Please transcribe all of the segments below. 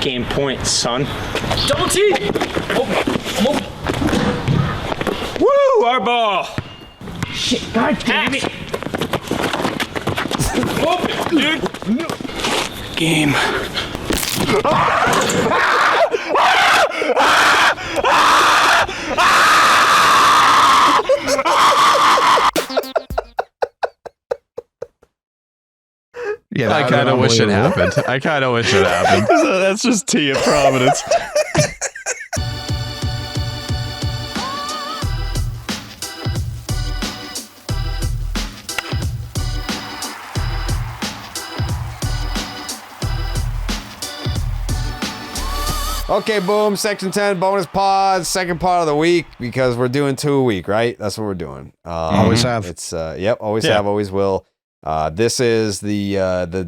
Game point, son. Double T! Woo! Our ball! Shit, God damn it! Dude! Game. Yeah, I kind of wish it happened. That's just T of Providence. Okay, boom. Section 10 bonus pod, second part of the week because we're doing 2 a week, right? That's what we're doing. Always have. It's always have, always will. This is the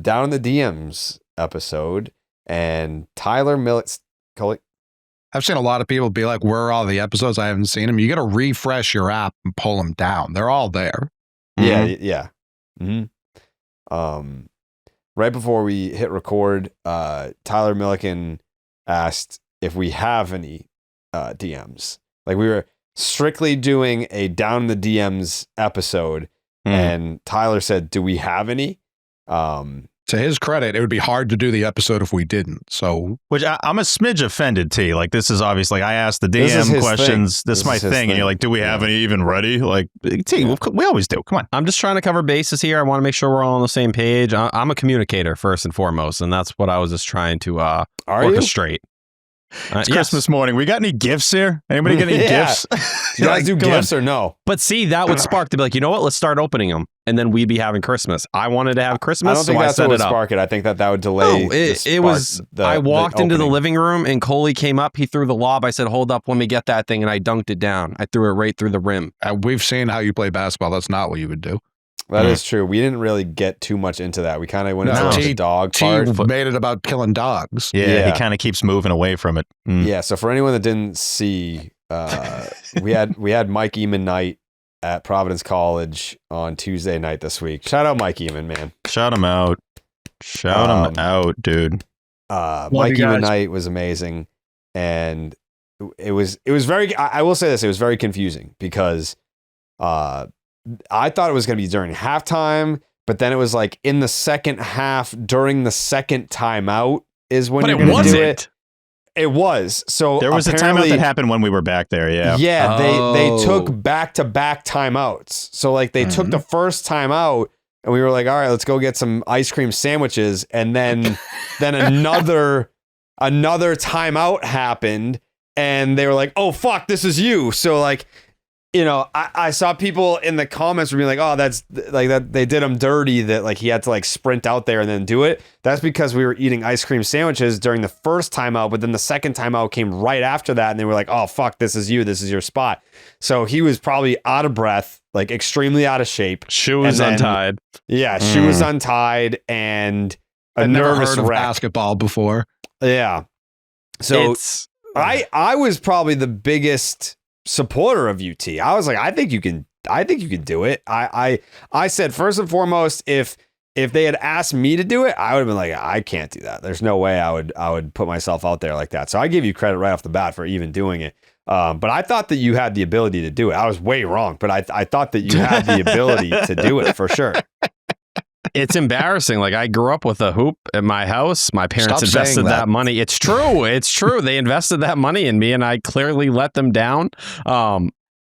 Down in the DMs episode, and Tyler Millett. I've seen a lot of people be like, "Where are all the episodes? I haven't seen them." You got to refresh your app and pull them down. They're all there. Yeah. Mm-hmm. Right before we hit record, Tyler Milliken asked if we have any DMs. Like, we were strictly doing a Down in the DMs episode, and Tyler said, "Do we have any?" To his credit, it would be hard to do the episode if we didn't. So, which I'm a smidge offended, T. Like, this is obviously, like, I asked the DM questions. This is my thing. And you're like, do we have any even ready? Like, T, we always do. Come on. I'm just trying to cover bases here. I want to make sure we're all on the same page. I'm a communicator first and foremost, and that's what I was just trying to orchestrate. It's Christmas morning. We got any gifts here? Anybody got any gifts? Do you guys do gifts or no? But see, that would spark to be like, you know what? Let's start opening them, and then we'd be having Christmas. I wanted to have Christmas. I don't think that's what would spark it. I think that would delay. No, it was. I walked into the living room, and Coley came up. He threw the lob. I said, "Hold up, let me get that thing," and I dunked it down. I threw it right through the rim. We've seen how you play basketball. That's not what you would do. That is true. We didn't really get too much into that. We kind of went into the dog part. Made it about killing dogs. Yeah. He kind of keeps moving away from it. Yeah. So for anyone that didn't see, we had Mike Eamon night at Providence College on Tuesday night this week. Shout out Mike Eamon, man. Shout him out. Shout him out, dude. Mike Eamon night was amazing, and it was very. I will say this: it was very confusing because I thought it was going to be during halftime, but then it was like in the second half during the second timeout is when you're going to do it. It was. So there was a timeout that happened when we were back there. Yeah. Yeah. They took back-to-back timeouts. So like they took the first timeout and we were like, all right, let's go get some ice cream sandwiches. And then another timeout happened and they were like, oh fuck, this is you. So like, you know, I saw people in the comments were being like, oh, that's like that they did him dirty, that like he had to like sprint out there and then do it. That's because we were eating ice cream sandwiches during the first timeout, but then the second timeout came right after that. And they were like, oh, fuck, this is you. This is your spot. So he was probably out of breath, like extremely out of shape. Shoe was untied. Yeah, shoe was untied and a nervous wreck. Basketball before. Yeah. So I was probably the biggest supporter of UT. I was like, I think you can do it. I said, first and foremost, if they had asked me to do it, I would have been like, I can't do that. There's no way I would put myself out there like that. So I give you credit right off the bat for even doing it. But I thought that you had the ability to do it. I was way wrong, but I thought that you had the ability to do it for sure. It's embarrassing. Like, I grew up with a hoop at my house. My parents invested that money. It's true. It's true. They invested that money in me, and I clearly let them down.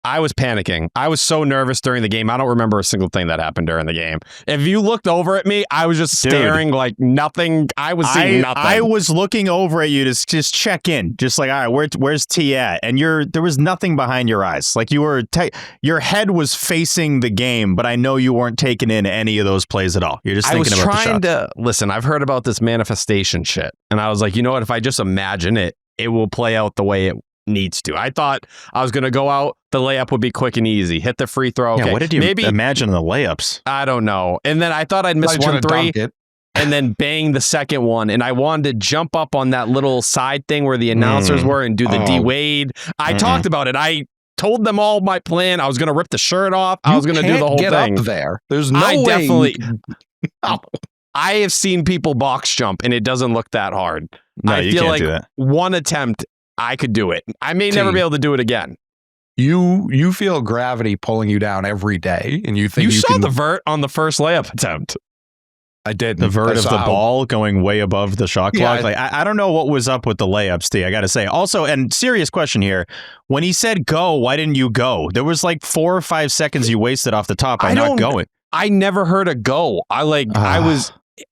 I was panicking. I was so nervous during the game. I don't remember a single thing that happened during the game. If you looked over at me, I was just staring like nothing. I was seeing nothing. I was looking over at you to just check in. Just like, all right, where's T at? And there was nothing behind your eyes. Like you were, your head was facing the game, but I know you weren't taking in any of those plays at all. You're just thinking about the shots. I was trying to, listen, I've heard about this manifestation shit. And I was like, you know what? If I just imagine it, it will play out the way it needs to. I thought I was going to go out, the layup would be quick and easy, hit the free throw. Yeah, what did you imagine the layups? I don't know. And then I thought I'd miss 1-3 and then bang the second one. And I wanted to jump up on that little side thing where the announcers were and do the D-Wade. I talked about it. I told them all my plan. I was going to rip the shirt off. I was going to do the whole thing. Up there. There's no way. Definitely. I have seen people box jump and it doesn't look that hard. No, I you feel can't like do that. one attempt, I could do it. I may never be able to do it again. You feel gravity pulling you down every day, and you think You you saw can, the vert on the first layup attempt. I did The vert of the ball going way above the shot Yeah, clock. Like I don't know what was up with the layups, T. I got to say. Also, and serious question here: when he said go, why didn't you go? There was like 4 or 5 seconds you wasted off the top by not going. I never heard a go.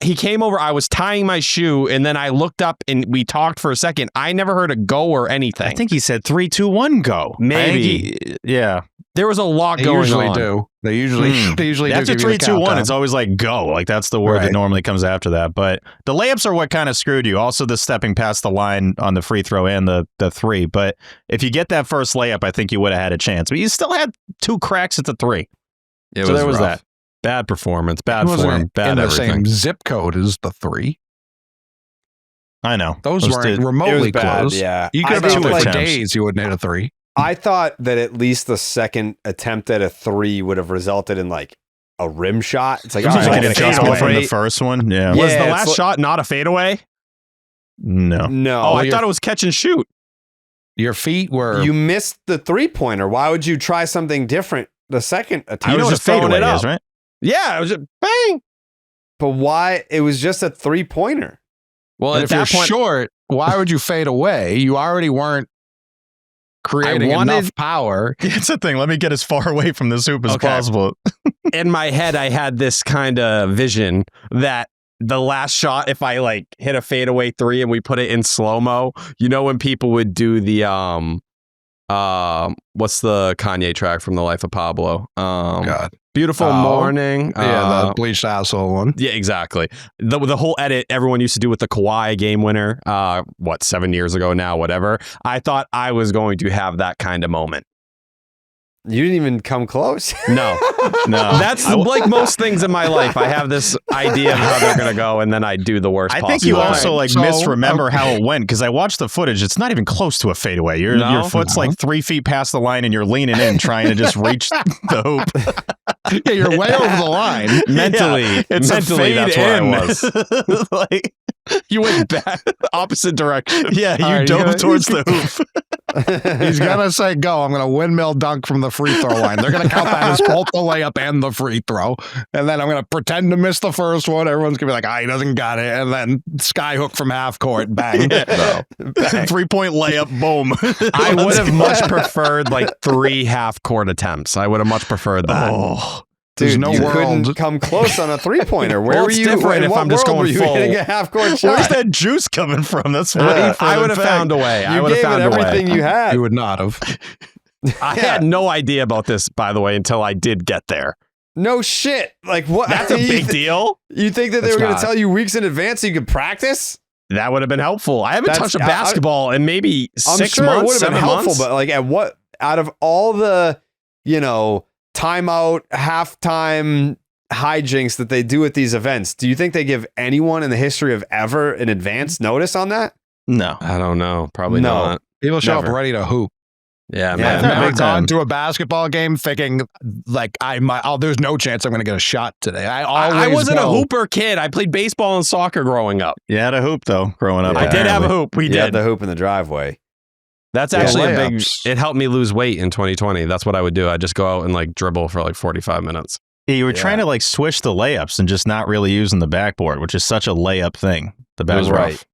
He came over, I was tying my shoe, and then I looked up and we talked for a second. I never heard a go or anything. I think he said 3, 2, 1, go. Maybe. Yeah. There was a lot They going usually on. do. They usually do. After give you the 3, 2, 1, countdown. it's always like go. Like that's the word that Right. normally comes after that. But the layups are what kind of screwed you. Also, the stepping past the line on the free throw and the 3. But if you get that first layup, I think you would have had a chance. But you still had 2 cracks at the 3. It So was there was rough. that. Bad performance, bad It wasn't form, bad in the everything. same zip code as the 3. I know. Those weren't It was remotely bad, close. yeah. You I could have think, for like, days. You wouldn't hit a 3. I thought that at least the second attempt at a 3 would have resulted in like a rim shot. It's like, It all was right, like an I'll adjustment from the celebrate. first one. Yeah. Was Yeah, the it's last like- shot not a fadeaway? No. No, Oh, I you're- thought it was catch and shoot. Your feet were. you missed the 3-pointer. Why would you try something different the second attempt? I You know was what a just throwing fadeaway it up. is, right? Yeah, it was just bang. But why? It was just a 3-pointer. Well, and at if you're that point, short, why would you fade away? You already weren't creating enough power. It's a thing. Let me get as far away from this hoop as Okay. possible. in my head, I had this kind of vision that the last shot, if I like hit a fadeaway 3 and we put it in slow mo, you know, when people would do the what's the Kanye track from The Life of Pablo? God. Beautiful Oh. Morning. Yeah, the bleached asshole one. Yeah, exactly. The whole edit everyone used to do with the Kawhi game winner, 7 years ago now, whatever. I thought I was going to have that kind of moment. You didn't even come close. No. That's like most things in my life. I have this idea of how they're going to go, and then I do the worst I possible. think you way. also like So, misremember how it went because I watched the footage. It's not even close to a fadeaway. Your foot's like 3 feet past the line and you're leaning in trying to just reach the hoop. Yeah, you're way over the line. mentally. Yeah, it's mentally, a fade that's where in. I was. Like, You went back opposite direction. yeah, you All right, dove you- towards the hoop. He's gonna say go. I'm gonna windmill dunk from the free throw line. They're gonna count that as both the layup and the free throw. And then I'm gonna pretend to miss the first one. Everyone's gonna be like, he doesn't got it. And then skyhook from half court, bang. No. 3-point layup, boom. I would have much preferred like 3 half court attempts. I would have much preferred that. Oh, There's Dude, no you world. couldn't come close on a 3-pointer. Where Well, were it's you? different in if what I'm just world going were you full. hitting a half-court where's shot? that juice coming from? That's funny. I would have found a way. I You would gave have it found a way. everything you had. You would not have. I Yeah. had no idea about this, by the way, until I did get there. No shit. Like what? That's a big deal. You think that they It's were going not. to tell you weeks in advance so you could practice? That would have been helpful. I haven't That's- touched a basketball in maybe I'm 6 sure months, it would have 7 been helpful, months. but like at what? Out of all the, timeout, halftime hijinks that they do at these events, do you think they give anyone in the history of ever an advance notice on that? No. I don't know. Probably No. not. People show up Never. ready to hoop. Yeah, Yeah, man. I've no, never big gone time. to a basketball game thinking like there's no chance I'm going to get a shot today. I wasn't go. a hooper kid. I played baseball and soccer growing up. You had a hoop, though, growing up. Yeah. I did have a apparently. hoop. We You had did. the hoop in the driveway. That's Yeah, actually a big. layups. It helped me lose weight in 2020. That's what I would do. I'd just go out and like dribble for like 45 minutes. Yeah, you were Yeah. trying to like swish the layups and just not really using the backboard, which is such a layup thing. The It was backboard. right.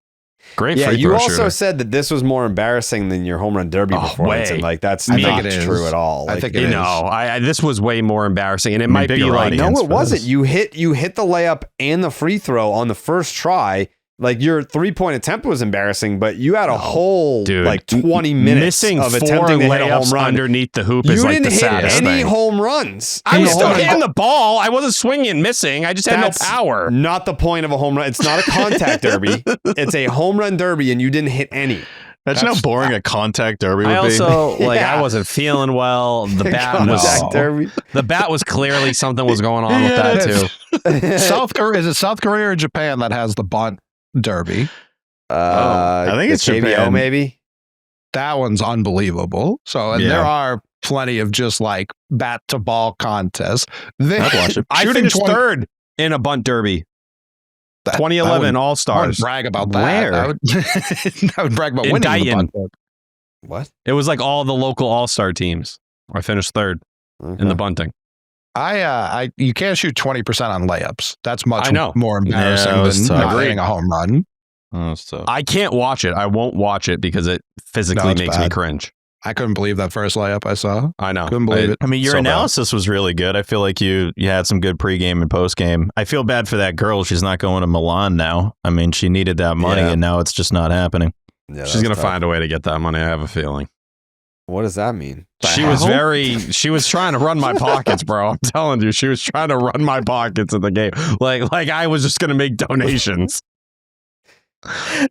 Great Yeah, free you throw also shooter. said that this was more embarrassing than your home run derby Oh, performance, way. and like that's I think not it is. true at all. I Like, think it You is. know, I this was way more embarrassing, and it I mean, might be bigger like audience. no, for it wasn't. this. You hit the layup and the free throw on the first try. Like your 3-point attempt was embarrassing, but you had a whole dude, like 20 minutes missing of 4 attempting to hit a layups home run. underneath the hoop You is like didn't the hit saddest any thing. home runs. I in was the still home run hitting the ball. I wasn't swinging, missing. I just had That's no power. Not the point of a home run. It's not a contact derby. It's a home run derby, and you didn't hit any. Imagine how boring a contact derby would I be. also like Yeah. I wasn't feeling well. The bat Contact was derby. the bat was clearly something was going on with that too. South Korea, is it South Korea or Japan that has the bunt derby? I think the it's KBO Japan. maybe. That one's unbelievable. So, and Yeah. there are plenty of just like bat to ball contests. They, I'd watch it. I shooting finished 20 third in a bunt derby. that. 2011 I All-Stars. wouldn't brag about that. Where? I would brag about In winning the Dayton. bunting. What? It was like all the local All-Star teams. I finished third in the bunting. You can't shoot 20% on layups. That's much I know. more embarrassing Yeah, it was than tough. not hitting a home run. Oh, so I can't watch it. I won't watch it because it physically it's makes me bad. cringe. I couldn't believe that first layup I saw. I know. Couldn't believe it. I mean, your So bad. analysis was really good. I feel like you had some good pregame and postgame. I feel bad for that girl. She's not going to Milan now. I mean, she needed that money, Yeah. and now it's just not happening. Yeah, She's going to tough. find a way to get that money. I have a feeling. What does that mean? She was trying to run my pockets, bro. I'm telling you, she was trying to run my pockets in the game. Like I was just going to make donations.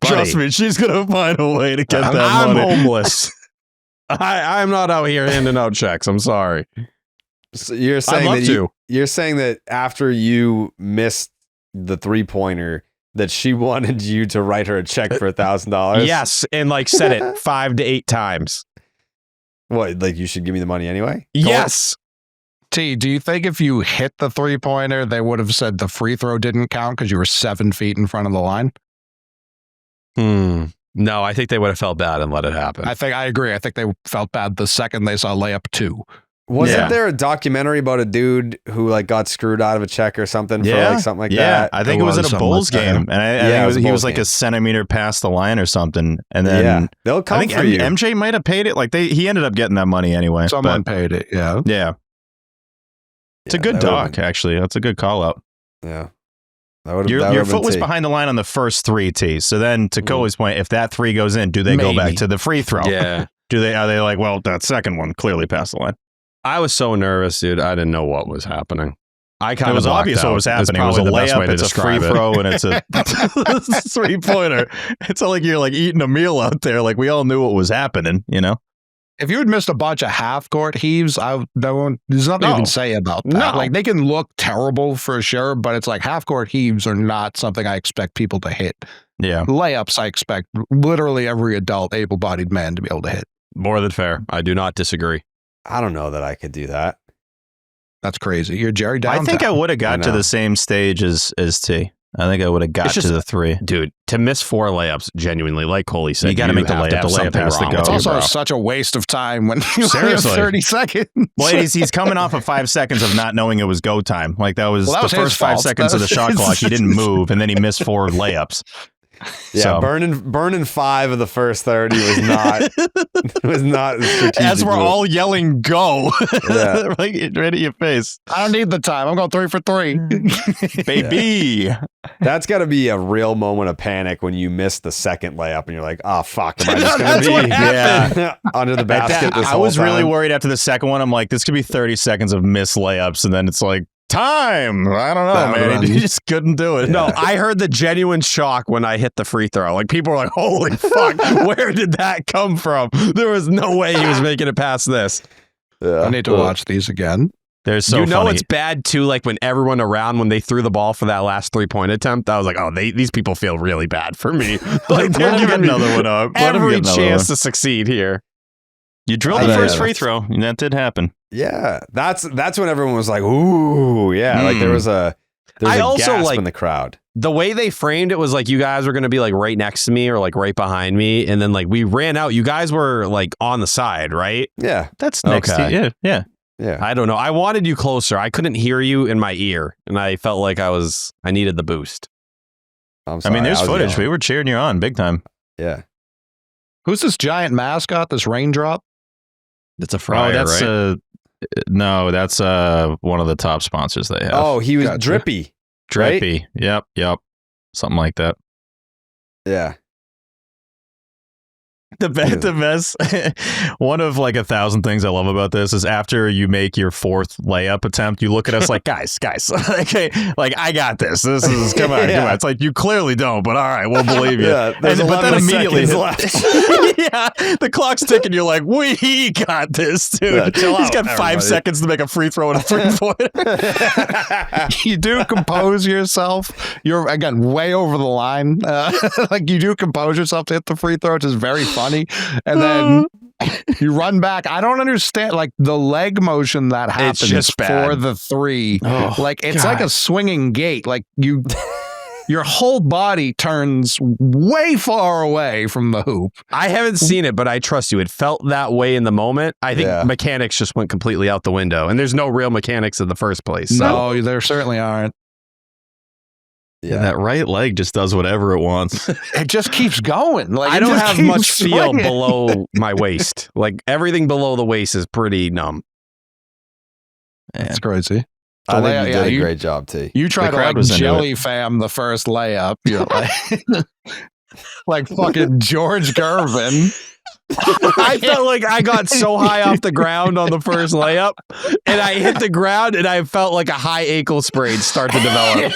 Trust me, she's going to find a way to get that I'm money. homeless. I'm not out here handing out checks. I'm sorry. So you're I'd saying love that to. you're saying that after you missed the 3-pointer, that she wanted you to write her a check for $1,000. Yes, and like said it 5 to 8 times. What? Like you should give me the money anyway? Yes. T, do you think if you hit the 3-pointer, they would have said the free throw didn't count because you were 7 feet in front of the line? No, I think they would have felt bad and let it happen. I agree. I think they felt bad the second they saw layup 2. Wasn't Yeah. there a documentary about a dude who like got screwed out of a check or something for like something like that? I think It it was was at a something Bulls like that. game, and I Yeah, think it was a he Bulls was like game. a centimeter past the line or something, and then Yeah, they'll I come think for you. MJ might have paid it. Like he ended up getting that money anyway. Someone but, paid it, yeah. yeah, it's a good that would've doc actually. That's a good call out. been- Yeah, that would Your foot was behind the line on the first 3 T. So then, to Cole's point, if that 3 goes in, do they go back Maybe. to the free throw? Yeah. Are they like, well, that second one clearly passed the line? I was so nervous, dude. I didn't know what was happening. I kind It of was obvious what was happening. It was a layup, it's a free throw, and it's a 3-pointer. It's not like you're like eating a meal out there. Like we all knew what was happening, you know? If you had missed a bunch of half-court heaves, there's nothing you can say about that. No. Like, they can look terrible for sure, but it's like half-court heaves are not something I expect people to hit. Yeah. Layups, I expect literally every adult able-bodied man to be able to hit. More than fair. I do not disagree. I don't know that I could do that. That's crazy. You're Jerry Downtown. I think I would have I got to know. the same stage as T. I think I would have got It's just- to the 3. Dude, to miss 4 layups, genuinely, like Coley said, You gotta make the have layup. have The layup something has to wrong go. with It's you, also bro. such a waste of time when you only have Seriously. 30 seconds. Well, he's coming off of 5 seconds of not knowing it was go time. Like that was Well, that the was his first 5 fault. seconds That of the was shot his- clock. He didn't move, and then he missed 4 layups. Yeah, So- burning 5 of the first 30 was not strategic. As we're move. all yelling, go. Yeah. Like, right at your face. I don't need the time. I'm going 3 for 3. Baby. That's got to be a real moment of panic when you miss the second layup and you're like, oh fuck, am I just going That's to what be under the At basket? that, This I whole was really time? worried after the second one. I'm like, this could be 30 seconds of missed layups, and then it's like, time. I don't know, That man. would've He just couldn't do it. No, I heard the genuine shock when I hit the free throw. Like, people were like, holy fuck, where did that come from? There was no way he was making it past this. Yeah. I need to watch these again. They're so you know funny. it's bad, too, like when everyone around, when they threw the ball for that last 3-point attempt, I was like, oh, these people feel really bad for me. Like, they're Let him get giving me another one up. Let him every get another chance one. to succeed here. You drilled Oh, the yeah, first yeah. free throw, and that did happen. Yeah, that's when everyone was like, ooh, yeah, like there was a I also, gasp like- in the crowd. The way they framed it was like you guys were going to be like right next to me or like right behind me. And then like we ran out. You guys were like on the side, right? Yeah, That's next Okay. to you. Yeah. yeah. I don't know. I wanted you closer. I couldn't hear you in my ear. And I felt like I needed the boost. I'm I sorry, mean, there's was footage. yelling. We were cheering you on big time. Yeah, Who's this giant mascot, this raindrop? It's a fryer, that's right? no, that's one of the top sponsors they have. Oh, he was Gotcha. drippy. right? Drippy. Yep. Something like that. Yeah. The best. One of like 1,000 things I love about this is after you make your 4th layup attempt, you look at us like, guys, okay, like I got this. This is come on. It's like you clearly don't, but all right, we'll believe you. Yeah, there's But then 11 immediately seconds left. yeah, the clock's ticking. You're like, we got this, dude. Yeah, chill He's out, got 5 everybody. seconds to make a free throw and a 3-pointer. You do compose yourself. You're, again, way over the line. Like, you do compose yourself to hit the free throw, which is very funny. And then you run back. I don't understand, like, the leg motion that happens just bad. for the 3. Oh, like, it's like a swinging gate. Like, you your whole body turns way far away from the hoop. I haven't seen it, but I trust you. It felt that way in the moment. I think mechanics just went completely out the window, and there's no real mechanics in the first place. So. No, there certainly aren't. Yeah, that right leg just does whatever it wants. It just keeps going. Like I don't have much feel swinging. below my waist. Like everything below the waist is pretty numb. That's crazy. I think you did a great job, T. You tried to like jelly fam the first layup. You're like fucking George Gervin. I felt like I got so high off the ground on the first layup, and I hit the ground, and I felt like a high ankle sprain start to develop.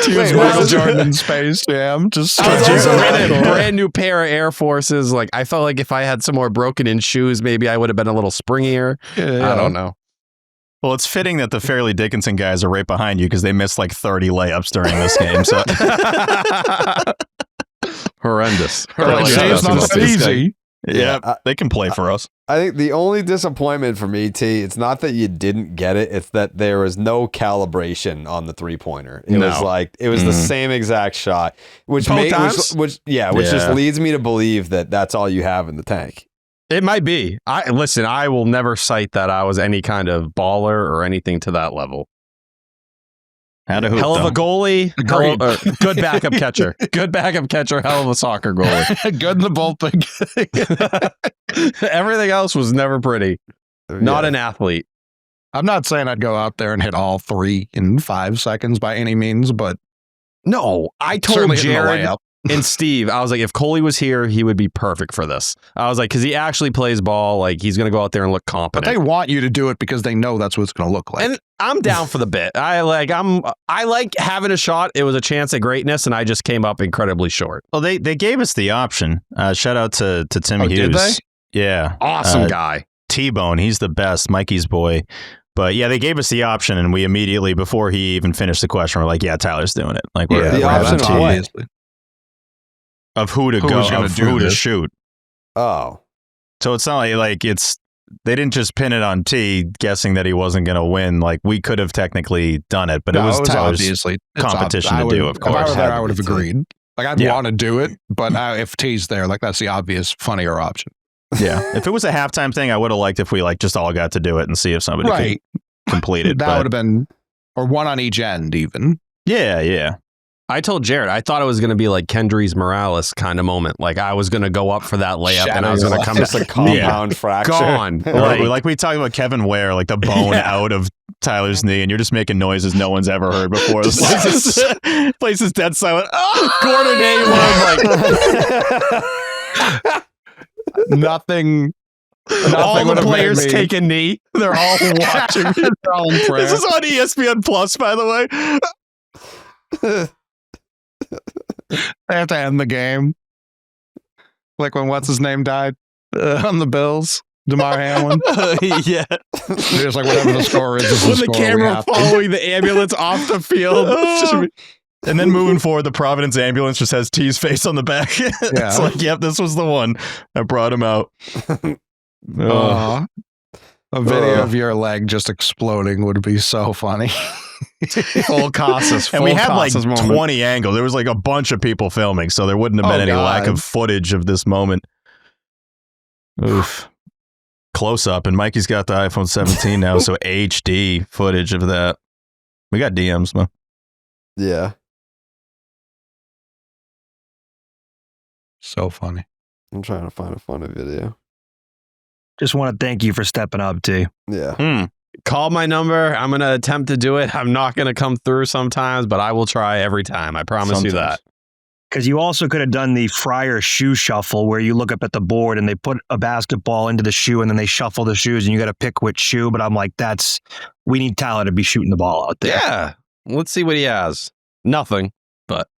Tears Michael Jordan in Space Jam. Just I was also in a brand new pair of Air Forces. Like I felt like if I had some more broken in shoes, maybe I would have been a little springier. Yeah. I don't know. Well, it's fitting that the Fairleigh Dickinson guys are right behind you because they missed like 30 layups during this game. So. Horrendous. It's not easy. Yeah, they can play for us. I think the only disappointment for me, T, it's not that you didn't get it, it's that there was no calibration on the 3-pointer. It was like it was the same exact shot, which just leads me to believe that that's all you have in the tank. It might be. I will never cite that I was any kind of baller or anything to that level. Had a hoop, hell of a goalie, good backup catcher. Good backup catcher, hell of a soccer goalie. Good in the bullpen. Everything else was never pretty. Not an athlete. I'm not saying I'd go out there and hit all 3 in 5 seconds by any means, but no, I told Jared and Steve, I was like, if Coley was here, he would be perfect for this. I was like, because he actually plays ball. Like, he's going to go out there and look competent. But they want you to do it because they know that's what it's going to look like. And I'm down for the bit. I like having a shot. It was a chance at greatness, and I just came up incredibly short. Well, they gave us the option. Shout out to Tim Hughes. Did they? Yeah. Awesome guy. T-Bone, he's the best. Mikey's boy. But yeah, they gave us the option, and we immediately, before he even finished the question, we're like, yeah, Tyler's doing it. Like, we're the option of what? Of who to go, of who to shoot. Oh. So it's not like it's, they didn't just pin it on T, guessing that he wasn't going to win. Like, we could have technically done it, but it was Tyler's competition to do, of course. If I were there, I would have agreed. Like, I'd want to do it, but if T's there, like, that's the obvious, funnier option. Yeah. If it was a halftime thing, I would have liked if we, like, just all got to do it and see if somebody could complete it. That would have been, or one on each end, even. Yeah, yeah. I told Jared, I thought it was going to be like Kendrys Morales kind of moment. Like I was going to go up for that layup and I was going to come just a compound fracture. Gone. Like we talked about Kevin Ware, like the bone out of Tyler's knee, and you're just making noises no one's ever heard before. This place is dead silent. Oh, Gordon Hayward. Nothing. All the players take a knee. They're all watching. They're all in prayer. This is on ESPN Plus, by the way. They have to end the game. Like when what's his name died on the Bills, DeMar Hamlin. Yeah, just like whatever the score is. When the camera following the ambulance off the field, and then moving forward, the Providence ambulance just has T's face on the back. It's like, yep, this was the one that brought him out. A video of your leg just exploding would be so funny. Full Casas. And we had like 20 angles. There was like a bunch of people filming, so there wouldn't have been any lack of footage of this moment. Oof. Close up, and Mikey's got the iPhone 17 now, so HD footage of that. We got DMs, man. Yeah. So funny. I'm trying to find a funny video. Just want to thank you for stepping up, T. Yeah. Call my number. I'm going to attempt to do it. I'm not going to come through sometimes, but I will try every time. I promise you that. Because you also could have done the Friar shoe shuffle where you look up at the board and they put a basketball into the shoe and then they shuffle the shoes and you got to pick which shoe. But I'm like, we need Tyler to be shooting the ball out there. Yeah. Let's see what he has. Nothing, but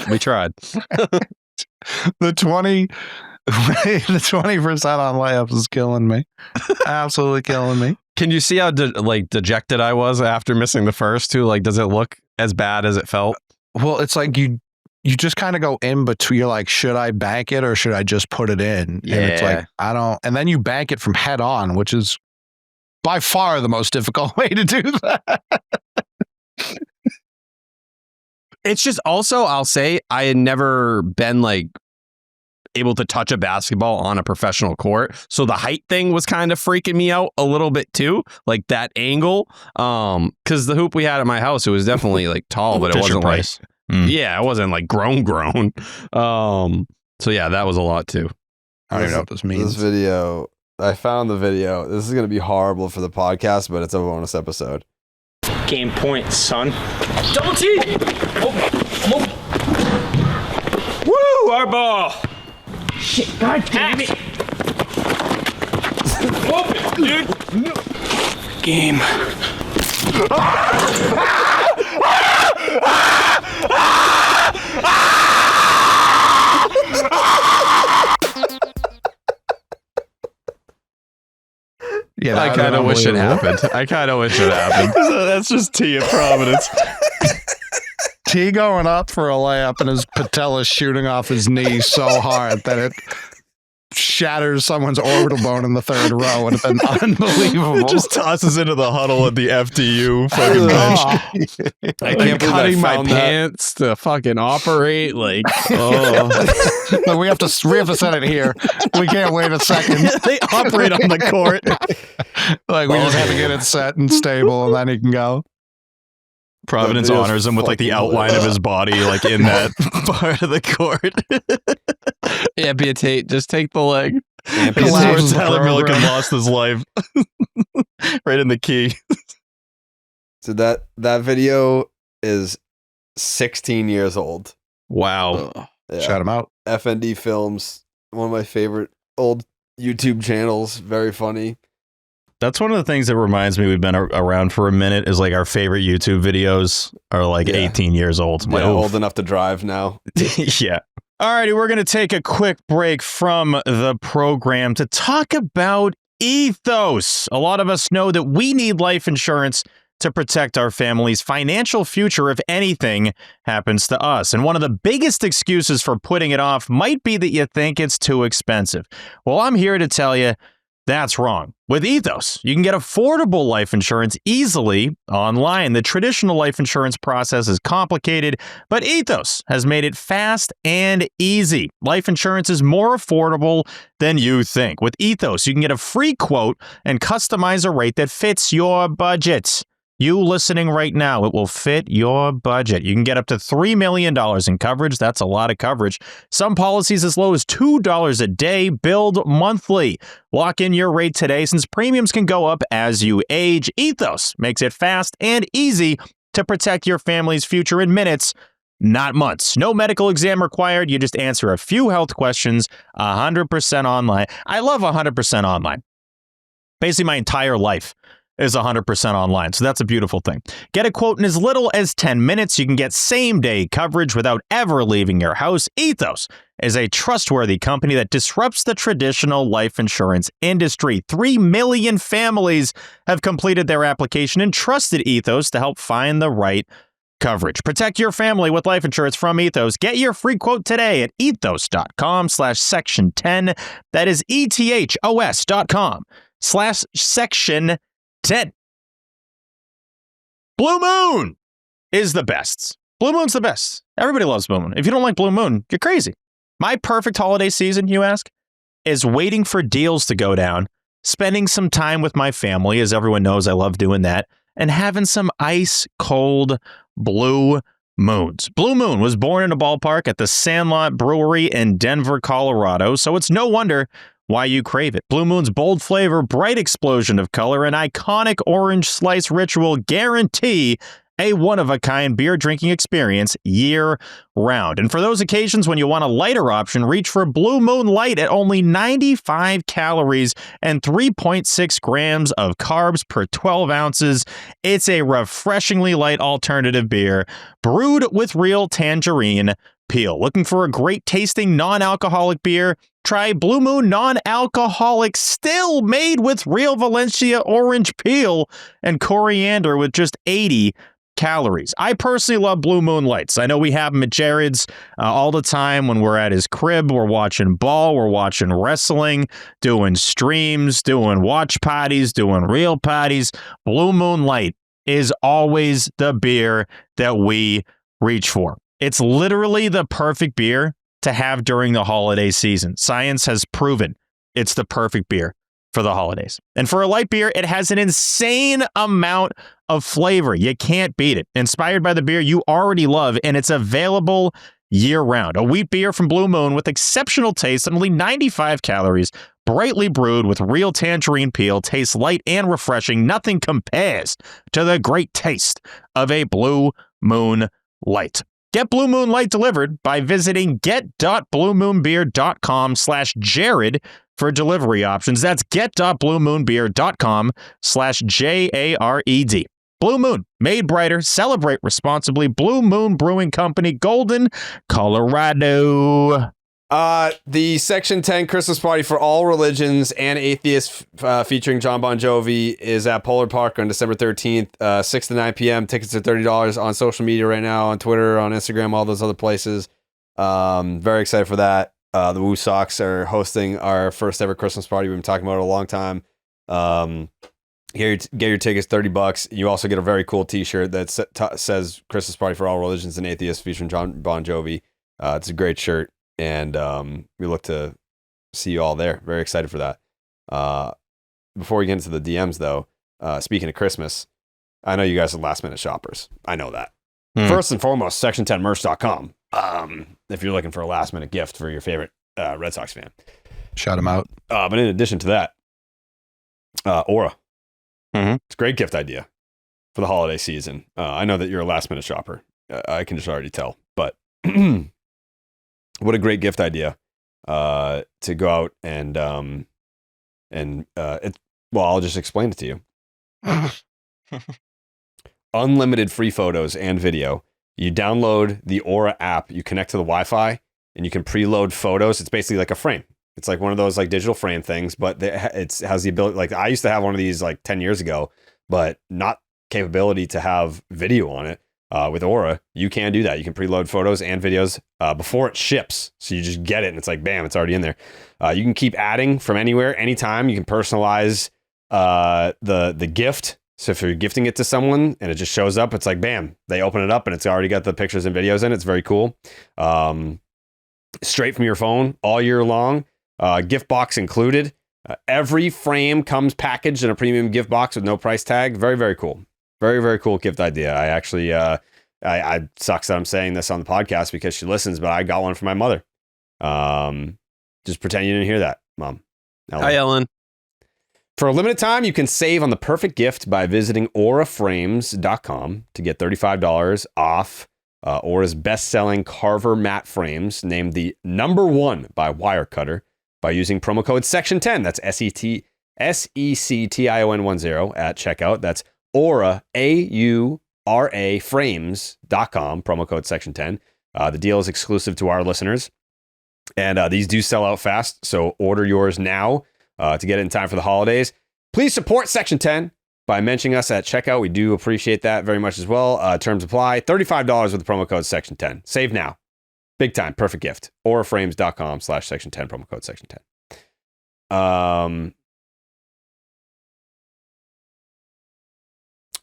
we tried. The 20% on layups is killing me. Absolutely killing me. Can you see how dejected I was after missing the first two? Like, does it look as bad as it felt? Well, it's like you just kind of go in between. You're like, should I bank it or should I just put it in? Yeah. And it's like, I don't. And then you bank it from head on, which is by far the most difficult way to do that. It's just also, I'll say, I had never been like able to touch a basketball on a professional court. So the height thing was kind of freaking me out a little bit too, like that angle. Because the hoop we had at my house, it was definitely like tall, but it wasn't like, yeah, it wasn't like grown. So yeah, that was a lot too. I don't even know what this means. This video, I found the video. This is going to be horrible for the podcast, but it's a bonus episode. Game point, son. Double T! Woo! Our ball! Shit, god damn it! Open, dude! Game. Yeah, I kind of wish it happened. That's just T at Providence. T going up for a layup and his patella shooting off his knee so hard that it shatters someone's orbital bone in the third row. Would have been unbelievable. It just tosses into the huddle at the FDU fucking bench. I can't believe I Cutting my found that. pants to fucking operate. Like, oh. But we have to set it here. We can't wait a second. They operate on the court. Like we just have to get it set and stable, and then he can go. Providence That video's honors him with like the fucking outline of his body, like in that part of the court. Amputate. Just take the leg. This is Collapse where the Tyler program. Milliken lost his life. Right in the key. So that video is 16 years old. Wow. Yeah. Shout him out. FND Films, one of my favorite old YouTube channels. Very funny. That's one of the things that reminds me we've been around for a minute is like our favorite YouTube videos are like Yeah. 18 years old. I'm like, Yeah, oof. old enough to drive now. Yeah. Alrighty, we're going to take a quick break from the program to talk about Ethos. A lot of us know that we need life insurance to protect our family's financial future if anything happens to us. And one of the biggest excuses for putting it off might be that you think it's too expensive. Well, I'm here to tell you that's wrong. With Ethos, you can get affordable life insurance easily online. The traditional life insurance process is complicated, but Ethos has made it fast and easy. Life insurance is more affordable than you think. With Ethos, you can get a free quote and customize a rate that fits your budget. You listening right now, it will fit your budget. You can get up to $3 million in coverage. That's a lot of coverage. Some policies as low as $2 a day, billed monthly. Lock in your rate today since premiums can go up as you age. Ethos makes it fast and easy to protect your family's future in minutes, not months. No medical exam required. You just answer a few health questions, 100% online. I love 100% online. Basically, my entire life is 100% online. So that's a beautiful thing. Get a quote in as little as 10 minutes. You can get same-day coverage without ever leaving your house. Ethos is a trustworthy company that disrupts the traditional life insurance industry. 3 million families have completed their application and trusted Ethos to help find the right coverage. Protect your family with life insurance from Ethos. Get your free quote today at ethos.com/section 10. That is ethos.com/section 10. Blue Moon is the best. Blue Moon's the best. Everybody loves Blue Moon. If you don't like Blue Moon, you're crazy. My perfect holiday season, you ask, is waiting for deals to go down, spending some time with my family, as everyone knows I love doing that, and having some ice cold Blue Moons. Blue Moon was born in a ballpark at the Sandlot Brewery in Denver, Colorado, so it's no wonder why you crave it. Blue Moon's bold flavor, bright explosion of color, and iconic orange slice ritual guarantee a one-of-a-kind beer drinking experience year-round. And for those occasions when you want a lighter option, reach for Blue Moon Light at only 95 calories and 3.6 grams of carbs per 12 ounces. It's a refreshingly light alternative beer brewed with real tangerine peel. Looking for a great-tasting non-alcoholic beer? Try Blue Moon Non-Alcoholic Still, made with real Valencia orange peel and coriander with just 80 calories. I personally love Blue Moon Lights. I know we have them at Jared's all the time when we're at his crib. We're watching ball, we're watching wrestling, doing streams, doing watch parties, doing real parties. Blue Moon Light is always the beer that we reach for. It's literally the perfect beer to have during the holiday season. Science has proven it's the perfect beer for the holidays. And for a light beer, it has an insane amount of flavor. You can't beat it. Inspired by the beer you already love, and it's available year-round. A wheat beer from Blue Moon with exceptional taste and only 95 calories, brightly brewed with real tangerine peel, tastes light and refreshing. Nothing compares to the great taste of a Blue Moon Light. Get Blue Moon Light delivered by visiting get.bluemoonbeer.com/Jared for delivery options. That's get.bluemoonbeer.com/JARED. Blue Moon, made brighter, celebrate responsibly. Blue Moon Brewing Company, Golden, Colorado. The Section 10 Christmas party for all religions and atheists featuring John Bon Jovi is at Polar Park on December 13th, 6 to 9 p.m. Tickets are $30 on social media right now, on Twitter, on Instagram, all those other places. Very excited for that. The Woo Sox are hosting our first ever Christmas party. We've been talking about it a long time. Get your tickets, $30. You also get a very cool t-shirt that says Christmas party for all religions and atheists featuring John Bon Jovi. It's a great shirt. And we look to see you all there. Very excited for that. Before we get into the DMs, though, speaking of Christmas, I know you guys are last-minute shoppers. I know that. First and foremost, section10merch.com. If you're looking for a last-minute gift for your favorite Red Sox fan. Shout them out. But in addition to that, Aura. It's a great gift idea for the holiday season. I know that you're a last-minute shopper. I can just already tell. But what a great gift idea to go out and I'll just explain it to you. Unlimited free photos and video. You download the Aura app, you connect to the Wi-Fi, and you can preload photos. It's basically like a frame. It's like one of those like digital frame things, but it has the ability. Like I used to have one of these like 10 years ago, but not capability to have video on it. With Aura, you can do that. You can preload photos and videos before it ships. So you just get it and it's like, bam, it's already in there. You can keep adding from anywhere, anytime. You can personalize the gift. So if you're gifting it to someone and it just shows up, it's like, bam, they open it up and it's already got the pictures and videos in it. It's very cool. Straight from your phone all year long. Gift box included. Every frame comes packaged in a premium gift box with no price tag. Very, very cool. Very, very cool gift idea. I actually, I sucks that I'm saying this on the podcast because she listens, but I got one for my mother. Just pretend you didn't hear that, Mom. Hi, Ellen. For a limited time, you can save on the perfect gift by visiting auraframes.com to get $35 off Aura's best-selling Carver matte frames, named the #1 by Wirecutter, by using promo code SECTION10. That's SECTION10 at checkout. That's Aura, AURA frames.com, promo code SECTION10. The deal is exclusive to our listeners. And these do sell out fast, so order yours now to get it in time for the holidays. Please support Section 10 by mentioning us at checkout. We do appreciate that very much as well. Terms apply. $35 with the promo code Section 10. Save now. Big time. Perfect gift. Auraframes.com/Section 10, promo code Section 10.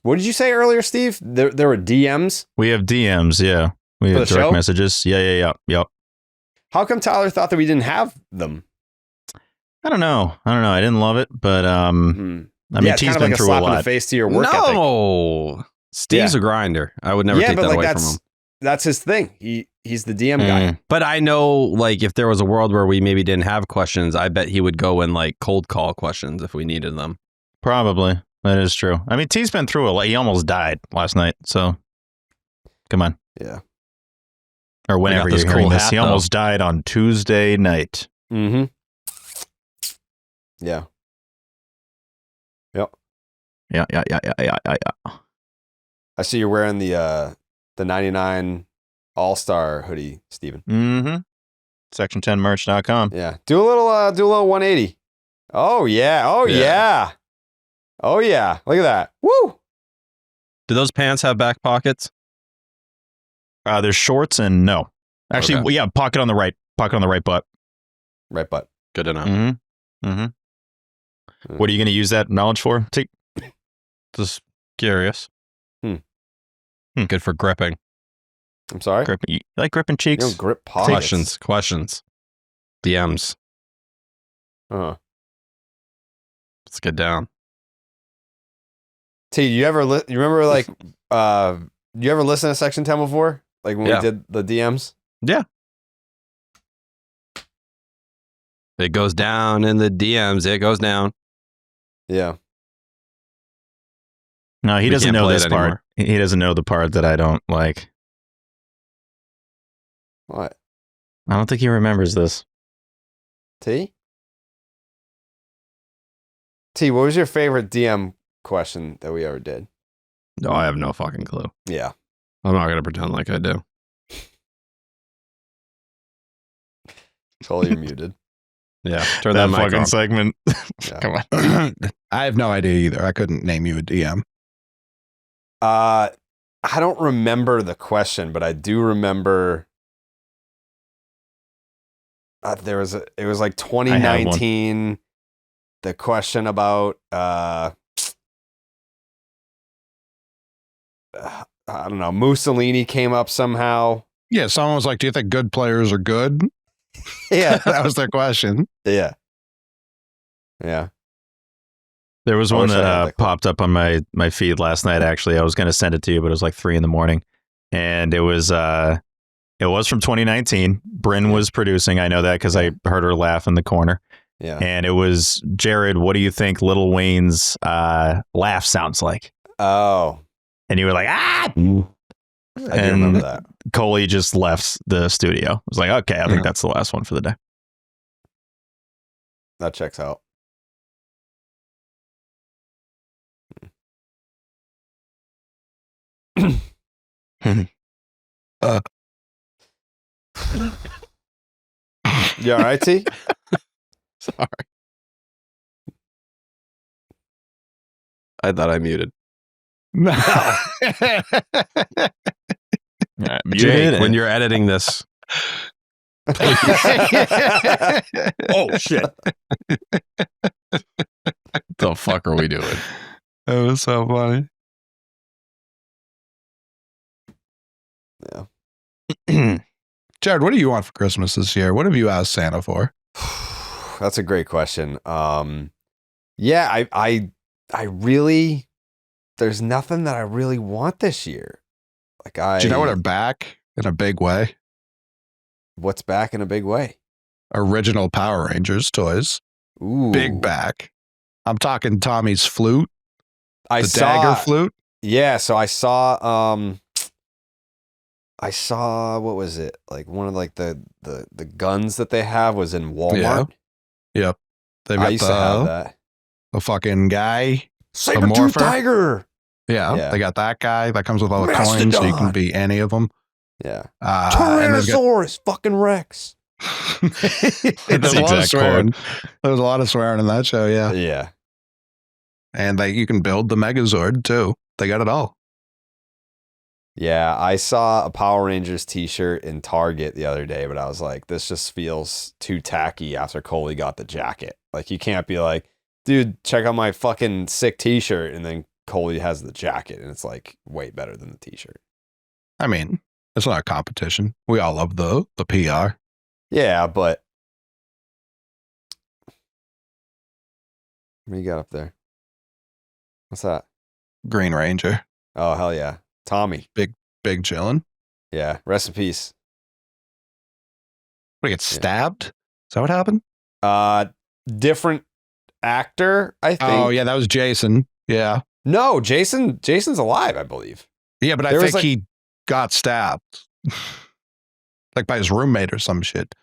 What did you say earlier, Steve? There were DMs? We have DMs, yeah. We have direct messages. Yeah. How come Tyler thought that we didn't have them? I don't know. I didn't love it, but I mean, T's kind of been like through a slap a lot. in the face to your work ethic. No, Steve's a grinder. I would never take that away from him. That's his thing. He's the DM guy. But I know, like, if there was a world where we maybe didn't have questions, I bet he would go and like cold call questions if we needed them. Probably. That is true. I mean, T's been through a lot. He almost died last night. So, come on. Yeah. Or whenever you're hearing this. He almost died on Tuesday night. Mm-hmm. Yeah. Yep. Yeah. I see you're wearing the 99 All-Star hoodie, Steven. Mm-hmm. Section10merch.com. Yeah. Do a little 180. Oh, yeah. Oh, yeah. Oh, yeah. Look at that. Woo! Do those pants have back pockets? There's shorts and no. Actually, Okay. yeah, pocket on the right butt. Right butt. Good to know. Mm-hmm. What are you going to use that knowledge for? Just curious. Good for gripping. I'm sorry. You like gripping You cheeks? don't grip pockets. Questions. DMs. Uh-huh. Let's get down. T, you ever you remember like you ever listen to Section 10 before? Like when we did the DMs? Yeah. It goes down in the DMs. It goes down. Yeah. No, he We doesn't can't know play this it part. anymore. He doesn't know the part that I don't like. What? I don't think he remembers this. T? T, what was your favorite DM question that we ever did? No, I have no fucking clue. Yeah. I'm not going to pretend like I do. Totally you're muted. Yeah. Turn that mic fucking on. segment. Yeah. Come on. I have no idea either. I couldn't name you a DM. I don't remember the question, but I do remember it was like 2019. The question about I don't know, Mussolini came up somehow. Yeah, someone was like, "Do you think good players are good?" Yeah. That was their question. Yeah. Yeah. There was I one wish I had that that clip. popped up on my feed last night. Actually, I was going to send it to you, but it was like 3 a.m, and it was from 2019. Bryn was producing. I know that because I heard her laugh in the corner. Yeah. And it was, Jared, what do you think Lil Wayne's laugh sounds like? Oh. And you were like, ah! I do remember that. Coley just left the studio. I was like, okay, I think that's the last one for the day. That checks out. You all right, T? Sorry. I thought I muted. No. Jake, when you're editing this. Oh, shit. The fuck are we doing? That was so funny. Yeah. Jared, what do you want for Christmas this year? What have you asked Santa for? That's a great question. Yeah, I really, there's nothing that I really want this year. Like Do you know what are back in a big way? what's back in a big way? Original Power Rangers toys. Ooh, Big back. I'm talking Tommy's flute, I the saw, dagger flute. Yeah, so I saw what was it? Like one of like the guns that they have was in Walmart. Yep. They've I got used to have that. the fucking guy. Saber-tooth morpher? tiger. Yeah, they got that guy that comes with all the coins, so you Mastodon. can be any of them. Yeah. And they've got- Tyrannosaurus fucking Rex. There's a lot of swearing. There's a lot of swearing in that show, yeah. Yeah. And you can build the Megazord too. They got it all. Yeah, I saw a Power Rangers t-shirt in Target the other day, but I was like, this just feels too tacky after Coley got the jacket. Like, you can't be like, dude, check out my fucking sick t-shirt, and then Coley has the jacket, and it's like way better than the t-shirt. I mean, it's not a competition. We all love the PR. Yeah, but what do you got up there? What's that? Green Ranger. Oh, hell yeah. Tommy. Big chillin'. Yeah, rest in peace. What, he get stabbed? Is that what happened? Different actor, I think. Oh, yeah, that was Jason. Yeah. No, Jason's alive, I believe. Yeah, but I There was, think like- he got stabbed. Like by his roommate or some shit.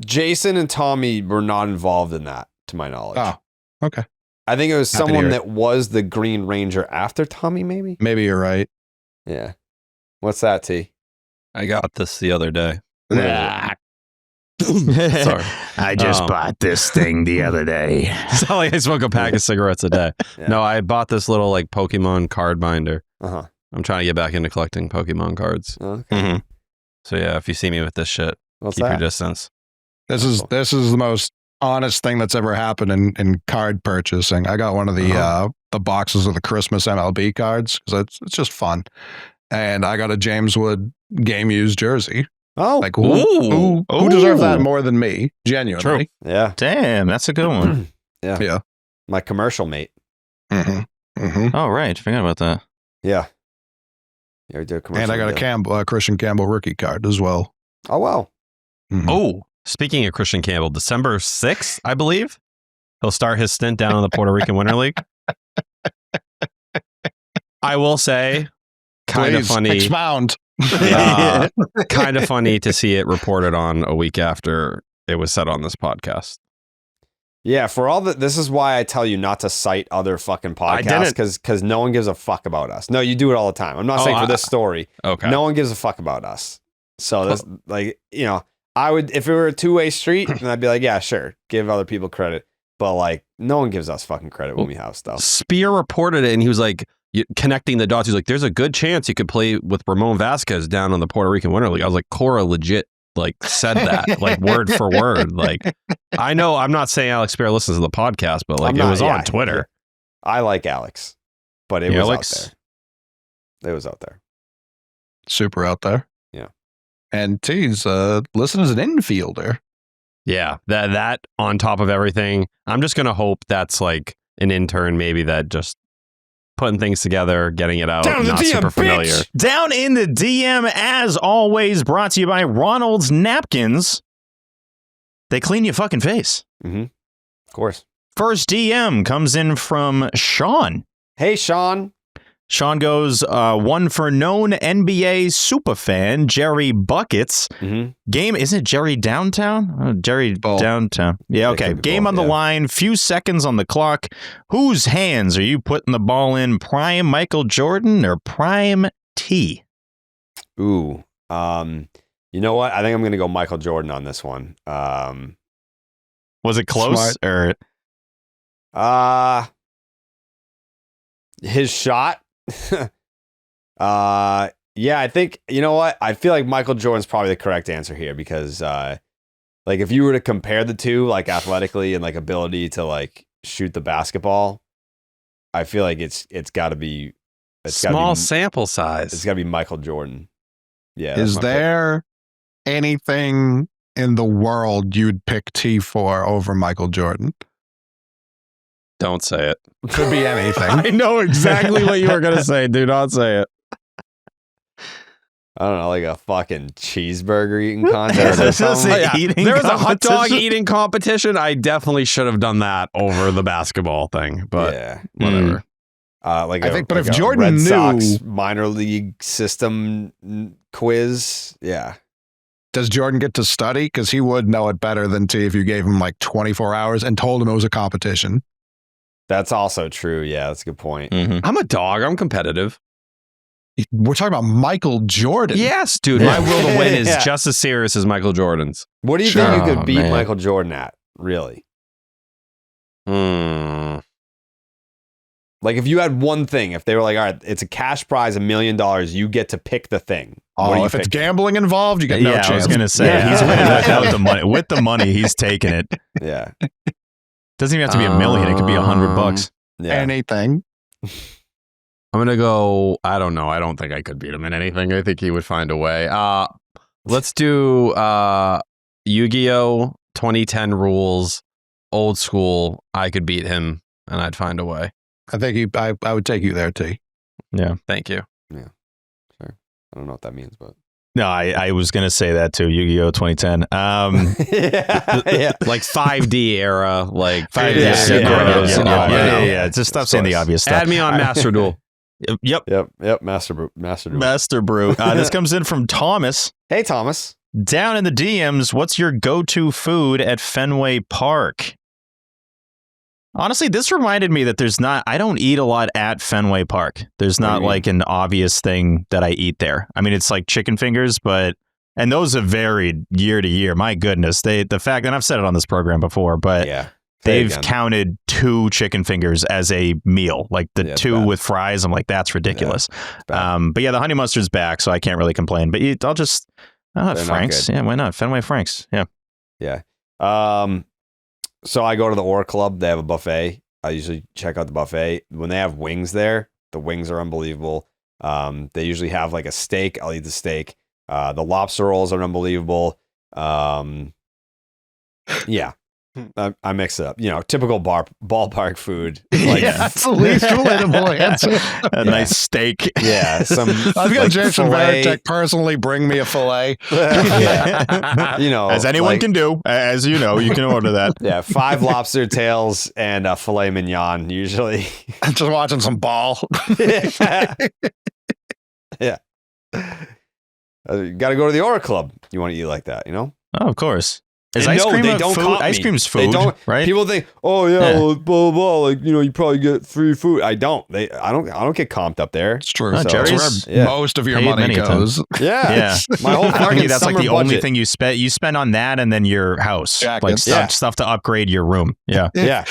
Jason and Tommy were not involved in that, to my knowledge. Oh, okay. I think it was Happy to someone hear it. that was the Green Ranger after Tommy, maybe? Maybe you're right. Yeah. What's that, T? I got this the other day. Ah, Sorry. I just Um, bought this thing the other day. It's not like I smoke a pack of cigarettes a day. Yeah. No, I bought this little like Pokemon card binder. Uh-huh. I'm trying to get back into collecting Pokemon cards. Okay. So yeah, if you see me with this shit, What's keep your that? distance. This is the most honest thing that's ever happened in card purchasing. I got one of the boxes of the Christmas MLB cards because it's just fun. And I got a James Wood game used jersey. Oh, Like who deserves that more than me? Genuinely. yeah. Damn, that's a good one. Yeah. My commercial mate. Mm-hmm. Mm-hmm. Oh, right. Forgot about that. Yeah. Yeah, we did a commercial. And I got a Christian Campbell rookie card as well. Oh, wow. Mhm. Oh, speaking of Christian Campbell, December 6th, I believe, he'll start his stint down in the Puerto Rican Winter League. I will say, kind of Please, funny. Expound. Kind of funny to see it reported on a week after it was said on this podcast. Yeah, for all that, this is why I tell you not to cite other fucking podcasts because no one gives a fuck about us. No, you do it all the time. I'm not saying for this story. Okay. No one gives a fuck about us. So this, like, you know, I would, if it were a two-way street, then I'd be like, yeah, sure, give other people credit. But like, no one gives us fucking credit when we have stuff. Spear reported it, and he was like, connecting the dots. He's like, there's a good chance you could play with Ramon Vasquez down on the Puerto Rican Winter League. I was like, Cora legit like said that, like word for word. Like, I know I'm not saying Alex Spear listens to the podcast, but like it was on Twitter. Yeah. I like Alex, but it was out there. It was out there. Super out there. Yeah. And T's listed as an infielder. Yeah, that on top of everything, I'm just gonna hope that's like an intern, maybe that just putting things together, getting it out, Down not the DM, super familiar. bitch! Down in the DM, as always, brought to you by Ronald's Napkins. They clean your fucking face. Mm-hmm. Of course. First DM comes in from Sean. Hey, Sean. Sean goes, one for known NBA superfan, Jerry Buckets. Mm-hmm. Game, isn't it Jerry Downtown? Oh, Jerry Downtown. Yeah, okay. Game on the line, few seconds on the clock. Whose hands are you putting the ball in? Prime Michael Jordan or Prime T? Ooh. You know what? I think I'm going to go Michael Jordan on this one. Was it close? Smart. Or His shot? Yeah, I think, you know what? I feel like Michael Jordan's probably the correct answer here because, like, if you were to compare the two, like, athletically and, like, ability to, like, shoot the basketball, I feel like it's got to be... Small sample size. It's got to be Michael Jordan. Yeah. Is there anything in the world you'd pick T for over Michael Jordan? Don't say it. Could be anything. I know exactly what you were going to say. Do not say it. I don't know, like a fucking cheeseburger eating contest or something? There was a hot dog eating competition. I definitely should have done that over the basketball thing, but yeah. whatever. Like I think, but like if a Jordan Red knew Sox minor league system quiz, yeah. Does Jordan get to study? Because he would know it better than T if you gave him like 24 hours and told him it was a competition. That's also true. Yeah, that's a good point. Mm-hmm. I'm a dog. I'm competitive. We're talking about Michael Jordan. Yes, dude. My will to win is just as serious as Michael Jordan's. What do you think you could beat Michael Jordan at, really? Like if you had one thing, if they were like, all right, it's a cash prize, $1 million, you get to pick the thing. Oh, if it's gambling involved, you get no chance. I was going to say, he's winning without the money. With the money, he's taking it. Yeah. Doesn't even have to be $1 million. It could be $100. Yeah. Anything. I'm going to go, I don't know. I don't think I could beat him in anything. I think he would find a way. Let's do Yu-Gi-Oh! 2010 rules, old school. I could beat him and I'd find a way. I think I would take you there, T. Yeah. Thank you. Yeah. Sure. I don't know what that means, but. No, I was going to say that too. Yu-Gi-Oh! 2010. Yeah. Like 5D era, like 5D. Yeah. Just stop saying the obvious stuff. Add me on Master Duel. Yep. Master Brew. Master Brew. This comes in from Thomas. Hey, Thomas. Down in the DMs, what's your go-to food at Fenway Park? Honestly, this reminded me that I don't eat a lot at Fenway Park. There's not like an obvious thing that I eat there. I mean, it's like chicken fingers, and those have varied year to year. My goodness. The fact, and I've said it on this program before, but they've counted 2 chicken fingers as a meal, like the 2 with fries. I'm like, that's ridiculous. But yeah, the honey mustard's back, so I can't really complain. But I'll have Frank's. Yeah, why not? Fenway Frank's. Yeah. Yeah. So I go to the Ore Club. They have a buffet. I usually check out the buffet. When they have wings there, the wings are unbelievable. They usually have like a steak. I'll eat the steak. The lobster rolls are unbelievable. Yeah. I mix it up. Typical ballpark food. Like, that's the least relatable answer. A nice steak. Yeah. I've got Jason filet. Varitek personally bring me a fillet. Yeah. As anyone can do. As you know, you can order that. Yeah, 5 lobster tails and a filet mignon usually. Just watching some ball. Yeah. Got to go to the Aura Club. You want to eat like that, Oh, of course. Is And ice no, cream they a don't food? comp Ice me. cream's They food, don't- right? People think, oh yeah, Yeah. well, blah blah blah. Like you probably get free food. I don't. I don't get comped up there. It's true. Oh, So Jerry's that's where yeah. most of your paid money many goes. Yeah, Yeah. My whole I fucking think that's like summer the only budget. thing you spend. You spend on that, and then your house, Jackets. like Yeah. stuff to upgrade your room. Yeah, Yeah,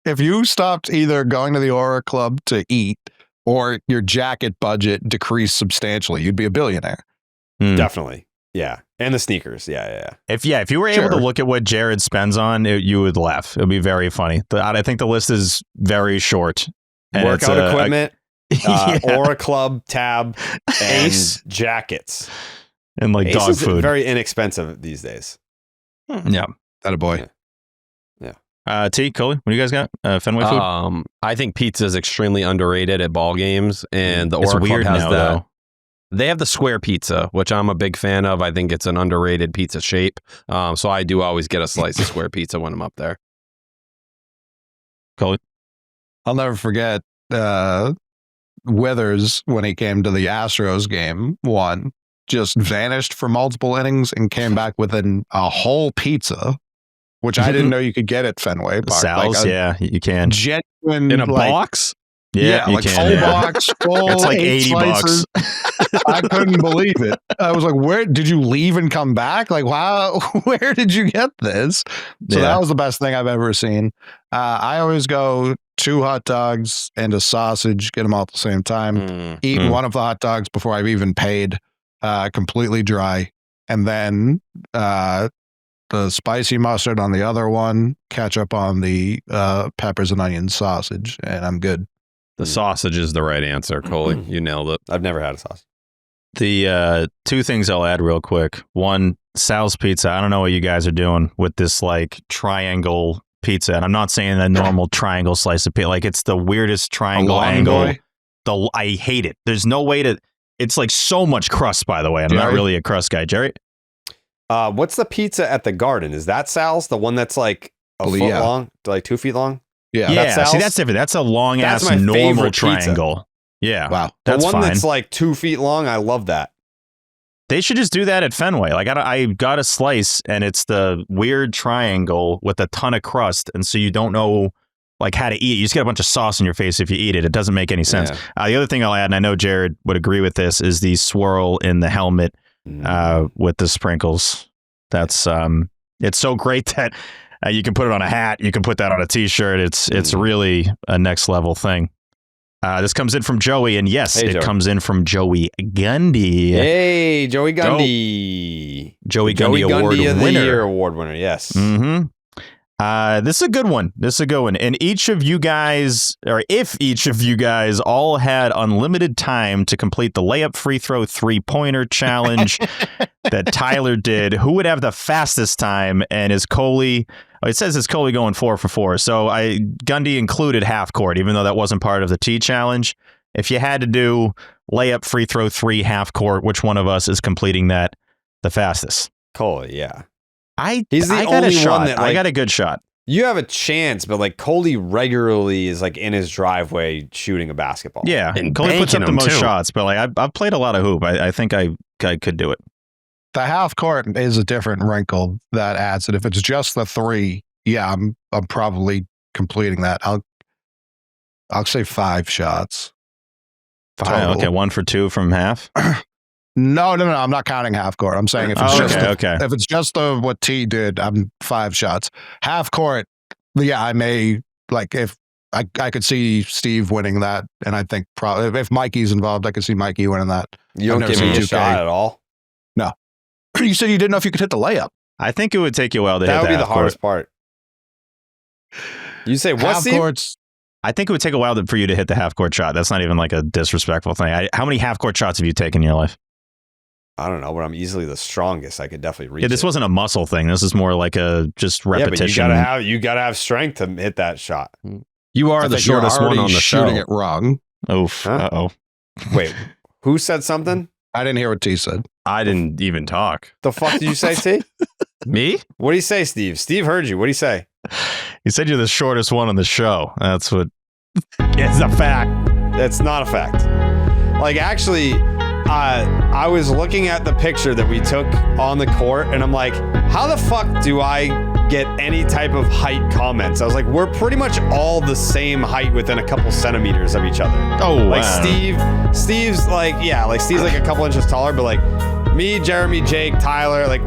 If you stopped either going to the Aura Club to eat or your jacket budget decreased substantially, you'd be a billionaire. Mm. definitely. Yeah, and the sneakers. Yeah. If you were able to Sure. look at what Jared spends on, you would laugh. It would be very funny. I think the list is very short. And it's Workout equipment, yeah. Aura Club tab, and Ace. jackets. and like Ace dog is food. very inexpensive these days. Yeah. That a boy. T, Coley, what do you guys got? Fenway food. I think pizza is extremely underrated at ball games, and the It's Aura Club weird has now, that. though. They have the square pizza, which I'm a big fan of. I think it's an underrated pizza shape. So I do always get a slice of square pizza when I'm up there. Coley. I'll never forget Withers when he came to the Astros game. One just vanished for multiple innings and came back with a whole pizza, which I didn't know you could get at Fenway Park. Sal's, yeah, you can. Genuine In a like, box? Yeah, you like can. full Yeah. box, full It's like 8 $80. slices. I couldn't believe it. I was like, "Where did you leave and come back? Like, wow, where did you get this?" So Yeah. that was the best thing I've ever seen. I always go 2 hot dogs and a sausage, get them all at the same time. Eat Mm. one of the hot dogs before I've even paid, completely dry, and then the spicy mustard on the other one, ketchup on the peppers and onion sausage, and I'm good. The sausage is the right answer, Coley. You nailed it. I've never had a sauce. The 2 things I'll add real quick. One, Sal's Pizza. I don't know what you guys are doing with this like triangle pizza. And I'm not saying a normal triangle slice of pizza. Like it's the weirdest triangle long angle. boy? I hate it. There's no way to. It's like so much crust, by the way. And I'm not Jerry? really a crust guy. Jerry? What's the pizza at the Garden? Is that Sal's? The one that's like a foot Yeah. long, like 2 feet long? Yeah. Yeah. Sal's? See, that's different. That's a long That's ass my normal favorite pizza. triangle. Yeah. Wow. That's the one fine. that's like 2 feet long. I love that. They should just do that at Fenway. Like I got a slice and it's the weird triangle with a ton of crust. And so you don't know like how to eat it. You just get a bunch of sauce in your face if you eat it. It doesn't make any sense. Yeah. The other thing I'll add, and I know Jared would agree with this, is the swirl in the helmet with the sprinkles. That's it's so great that you can put it on a hat. You can put that on a t-shirt. It's really a next level thing. This comes in from Joey, and yes, Hey, it Joey. comes in from Joey Gundy. Hey, Joey Gundy. Joey Joey Gundy Award Gundy of the winner. Year award winner. Yes. Mm-hmm. This is a good one. And each of you guys, or if each of you guys all had unlimited time to complete the layup free throw 3-pointer challenge that Tyler did, who would have the fastest time? And is Coley? It says it's Coley going 4 for 4. So Gundy included half court, even though that wasn't part of the T challenge. If you had to do layup free throw 3 half court, which one of us is completing that the fastest? Coley, yeah. He's the got a only shot. one that, I like- got a good shot. You have a chance, but like Coley regularly is like in his driveway shooting a basketball. Yeah, And Coley puts up banking the them, most too. shots, but like I've played a lot of hoop. I think I could do it. The half court is a different wrinkle that adds it. If it's just the 3, yeah, I'm probably completing that. I'll say 5 shots. Total. Okay, 1 for 2 from half. No, I'm not counting half court. I'm saying if it's just okay. if it's just what T did, I'm 5 shots. Half court, yeah, I may like if I could see Steve winning that, and I think probably if Mikey's involved, I could see Mikey winning that. You don't I've never give me a seen 2K. shot at all. You said you didn't know if you could hit the layup. I think it would take you a while to That hit would be the half court. hardest part. You say what, Half Steve? courts. I think it would take a while for you to hit the half court shot. That's not even like a disrespectful thing. How many half court shots have you taken in your life? I don't know, but I'm easily the strongest. I could definitely reach. Yeah, this it. wasn't a muscle thing. This is more like a just repetition. Yeah, but you gotta have strength to hit that shot. You are the shortest one on the shooting show. it wrong. Oof. Huh? Uh-oh. Wait, who said something? I didn't hear what T said. I didn't even talk. The fuck did you say, T? Me? What do you say, Steve? Steve heard you. What do you say? You said you're the shortest one on the show. That's what it's a fact. That's not a fact. Like, actually, I was looking at the picture that we took on the court, and I'm like, how the fuck do I get any type of height comments? I was like, we're pretty much all the same height within a couple centimeters of each other. Oh, Like, wow. Steve's like, yeah, like Steve's like a couple inches taller, but like me, Jeremy, Jake, Tyler, like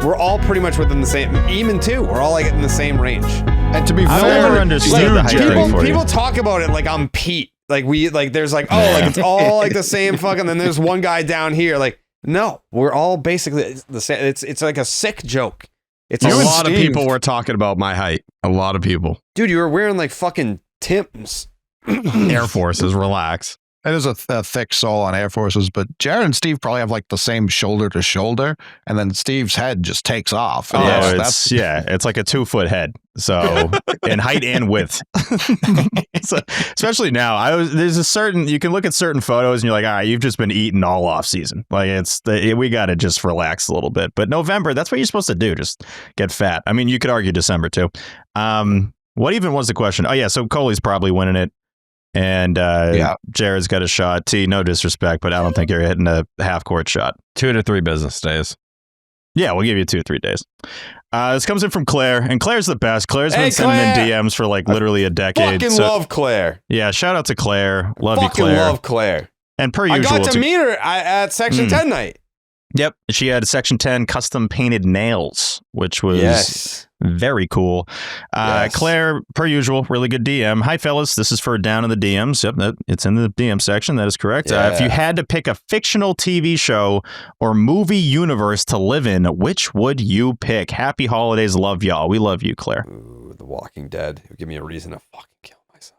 we're all pretty much within the same, Eamon too. We're all like in the same range. And to be I've fair, never understood the height thing for People you. talk about it like I'm Pete. Like there's like, oh, like it's all like the same fucking, then there's one guy down here. Like, no, we're all basically the same. It's like a sick joke. It's A a lot of people were talking about my height. A lot of people. Dude, you were wearing like fucking Timbs. Air Forces, relax. it is a thick sole on Air Forces, but Jared and Steve probably have like the same shoulder to shoulder, and then Steve's head just takes off. Oh, And it's like a 2-foot head. So in height and width. So, especially now, there's a certain, you can look at certain photos and you're like, all right, you've just been eating all off season. Like we got to just relax a little bit. But November, that's what you're supposed to do. Just get fat. I mean, you could argue December too. What even was the question? Oh yeah. So Coley's probably winning it. And Jared's got a shot. T, no disrespect, but I don't think you're hitting a half court shot. 2 to 3 business days. Yeah, we'll give you 2 or 3 days. This comes in from Claire, and Claire's the best. Claire's been sending in DMs for like literally a decade. Fucking love Claire. Yeah, shout out to Claire. Love you, Fucking Claire. love Claire. And per I usual, got to meet her at Section 10 night. Yep, she had Section 10 custom painted nails, which was very cool. Claire, per usual, really good DM. Hi, fellas. This is for down in the DMs. Yep, it's in the DM section. That is correct. Yeah. If you had to pick a fictional TV show or movie universe to live in, which would you pick? Happy holidays. Love y'all. We love you, Claire. Ooh, The Walking Dead. It would give me a reason to fucking kill myself.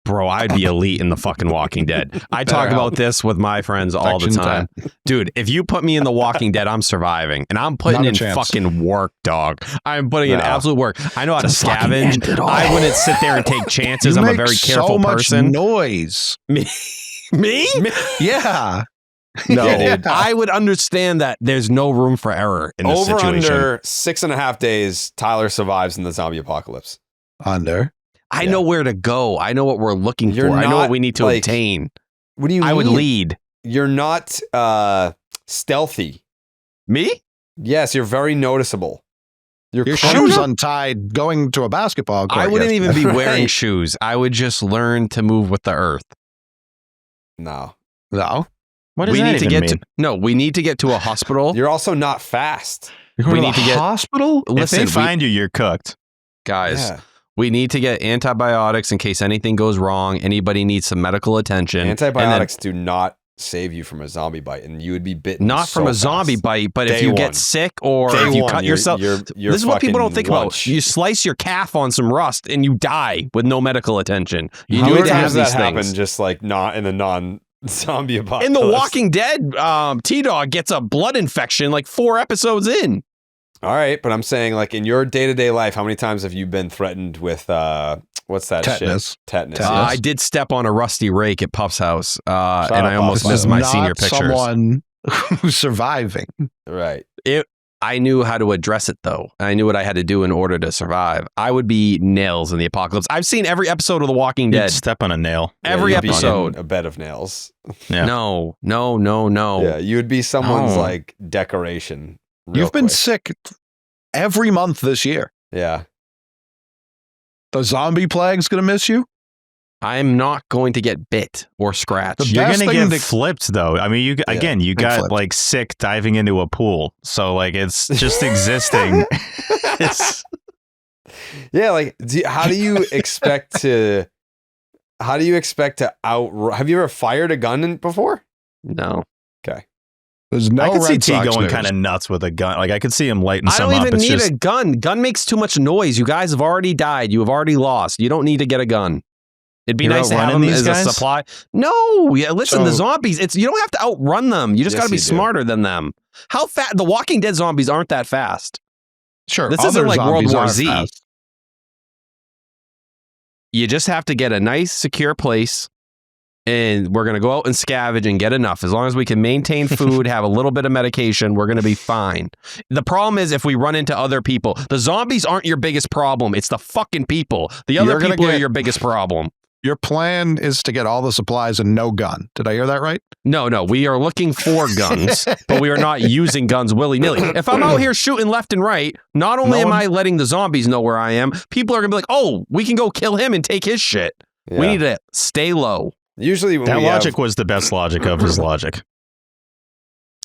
Bro, I'd be elite in the fucking Walking Dead. I talk about this with my friends all the time. Dude, if you put me in the Walking Dead, I'm surviving. And I'm putting in fucking work, dog. I'm putting in absolute work. I know how to scavenge. I wouldn't sit there and take chances. I'm a very careful person. Noise. Me? Yeah. No, Yeah. I would understand that there's no room for error in this situation. Under 6.5 days, Tyler survives in the zombie apocalypse. Under. I know where to go. I know what we're looking You're for. I know not, what we need to like, obtain. What do you mean? I would lead. You're not stealthy. Me? Yes, you're very noticeable. Your close- shoes untied going to a basketball court. I wouldn't even be wearing Right. shoes. I would just learn to move with the earth. No. No. What does We that need to even get mean? to no. We need to get to a hospital. You're also not fast. You're going We to need the to get- hospital? Listen, if they find you, you're cooked. guys. Yeah. We need to get antibiotics in case anything goes wrong. Anybody needs some medical attention. Antibiotics do not save you from a zombie bite, and you would be bitten. And then, not so from a zombie fast. bite, but if Day you one. get sick or Day if you one, cut you're- yourself. you're This is what people don't fucking think lunch. about. You slice your calf on some rust and you die with no medical attention. You How need many to have times these that happen? things. Just like not in the non-zombie apocalypse. In The Walking Dead, T-Dog gets a blood infection like 4 episodes in. All right, but I'm saying like in your day-to-day life, how many times have you been threatened with what's that Tetanus. shit? Tetanus. I did step on a rusty rake at Puff's house, and up, I almost Puff. missed This my is senior not pictures. someone who's surviving. Right. I knew how to address it, though. I knew what I had to do in order to survive. I would be nails in the apocalypse. I've seen every episode of The Walking You'd Dead. step on a nail. Every you'd be in episode. a bed of nails. Yeah. No. Yeah, you would be someone's No. like decoration. real You've been quick. sick every month this year. Yeah. The zombie plague's going to miss you. I'm not going to get bit or scratched. The You're best gonna thing get to- flipped though. I mean, you big got flip. like sick diving into a pool. So like it's just existing. It's, Yeah, like how do you expect to out have you ever fired a gun before? No. There's no I could see Red T Sox going news. kind of nuts with a gun. Like I could see him lighting I some don't up. even It's need just a gun. Gun makes too much noise. You guys have already died. You have already lost. You don't need to get a gun. It'd be You're nice to have outrunning them these as guys? a supply. No, yeah, listen, the So- zombies, you don't have to outrun them. You just Yes, got to be you do. smarter than them. How fast? The Walking Dead zombies aren't that fast. Sure. This isn't other like World zombies War are Z. fast. You just have to get a nice, secure place, and we're going to go out and scavenge and get enough. As long as we can maintain food, have a little bit of medication, we're going to be fine. The problem is if we run into other people. The zombies aren't your biggest problem. It's the fucking people. The other You're gonna people are get- your biggest problem. Your plan is to get all the supplies and no gun. Did I hear that right? No, we are looking for guns, but we are not using guns willy-nilly. If I'm out here shooting left and right, not only am I letting the zombies know where I am, people are going to be like, oh, we can go kill him and take his shit. Yeah. We need to stay low. Usually when That we logic have, was the best logic of his logic.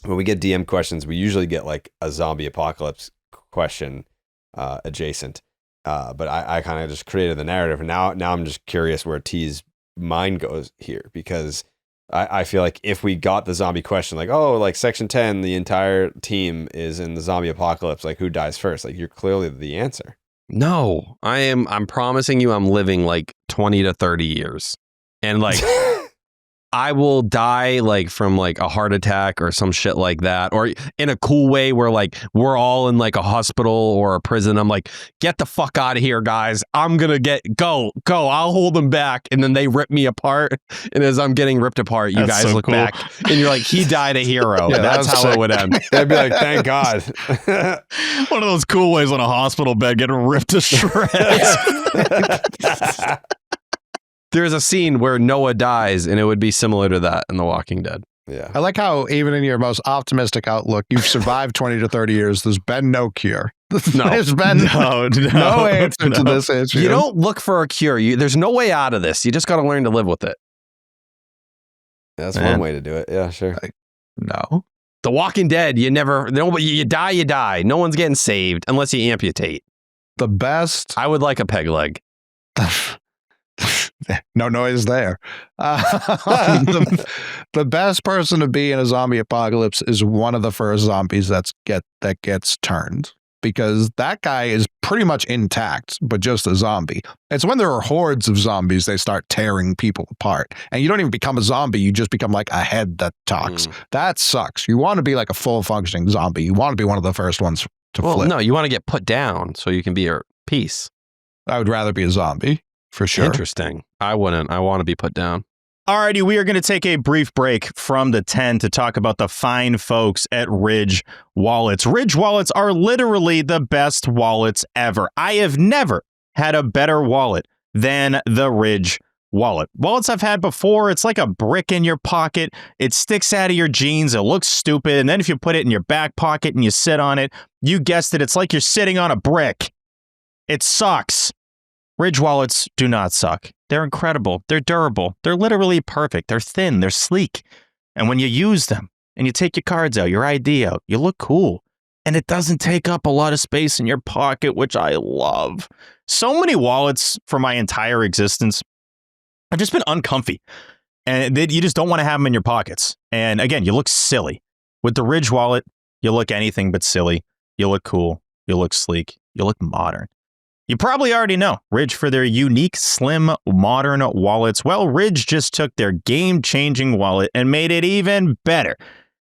when we get DM questions, we usually get like a zombie apocalypse question adjacent. But I kind of just created the narrative, and now I'm just curious where T's mind goes here, because I feel like if we got the zombie question, like, oh, like section 10, the entire team is in the zombie apocalypse, like who dies first? Like you're clearly the answer. No, I'm promising you I'm living like 20 to 30 years. And like I will die like from like a heart attack or some shit like that, or in a cool way where like we're all in like a hospital or a prison. I'm like, get the fuck out of here, guys. I'm gonna go. I'll hold them back, and then they rip me apart. And as I'm getting ripped apart, you That's guys so look cool. back, and you're like, he died a hero. Yeah, That's that's how it sick. would end. They'd be like, thank God. One of those cool ways on a hospital bed getting ripped to shreds. There's a scene where Noah dies, and it would be similar to that in The Walking Dead. Yeah. I like how even in your most optimistic outlook, you've survived 20 to 30 years. There's been no cure. There's been no answer to this issue. You don't look for a cure. There's no way out of this. You just got to learn to live with it. That's Man. one way to do it. Yeah, sure. No. The Walking Dead, you die. No one's getting saved unless you amputate. The best. I would like a peg leg. No noise there. The best person to be in a zombie apocalypse is one of the first zombies that gets turned, because that guy is pretty much intact, but just a zombie. It's when there are hordes of zombies they start tearing people apart, and you don't even become a zombie. You just become like a head that talks. That sucks. You want to be like a full functioning zombie. You want to be one of the first ones to flip. No, you want to get put down so you can be at peace. I would rather be a zombie for sure. Interesting. I wouldn't. I want to be put down. Alrighty, we are going to take a brief break from the 10 to talk about the fine folks at Ridge Wallets. Ridge Wallets are literally the best wallets ever. I have never had a better wallet than the Ridge Wallet. Wallets I've had before, it's like a brick in your pocket. It sticks out of your jeans. It looks stupid. And then if you put it in your back pocket and you sit on it, you guessed it, it's like you're sitting on a brick. It sucks. Ridge Wallets do not suck. They're incredible. They're durable. They're literally perfect. They're thin. They're sleek. And when you use them and you take your cards out, your ID out, you look cool. And it doesn't take up a lot of space in your pocket, which I love. So many wallets for my entire existence have just been uncomfy. And you just don't want to have them in your pockets. And again, you look silly. With the Ridge Wallet, you look anything but silly. You look cool. You look sleek. You look modern. You probably already know Ridge for their unique, slim, modern wallets. Well, Ridge just took their game-changing wallet and made it even better.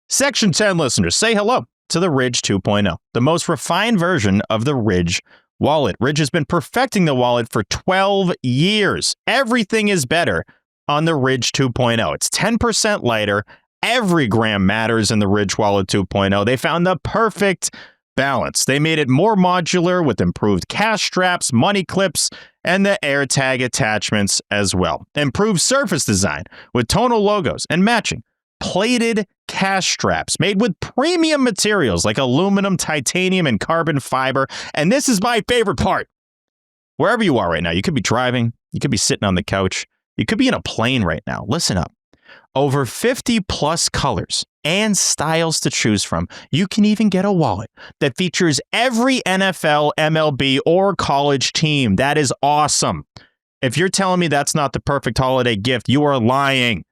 Section 10 listeners, say hello to the Ridge 2.0, the most refined version of the Ridge wallet. Ridge has been perfecting the wallet for 12 years. Everything is better on the Ridge 2.0. It's 10% lighter. Every gram matters in the Ridge Wallet 2.0. They found the perfect balance. They made it more modular with improved cash straps, money clips, and the AirTag attachments as well. Improved surface design with tonal logos and matching plated cash straps made with premium materials like aluminum, titanium, and carbon fiber. And this is my favorite part. Wherever you are right now, you could be driving, you could be sitting on the couch, you could be in a plane right now. Listen up. Over 50 plus colors and styles to choose from. You can even get a wallet that features every NFL, MLB, or college team. That is awesome. If you're telling me that's not the perfect holiday gift, you are lying.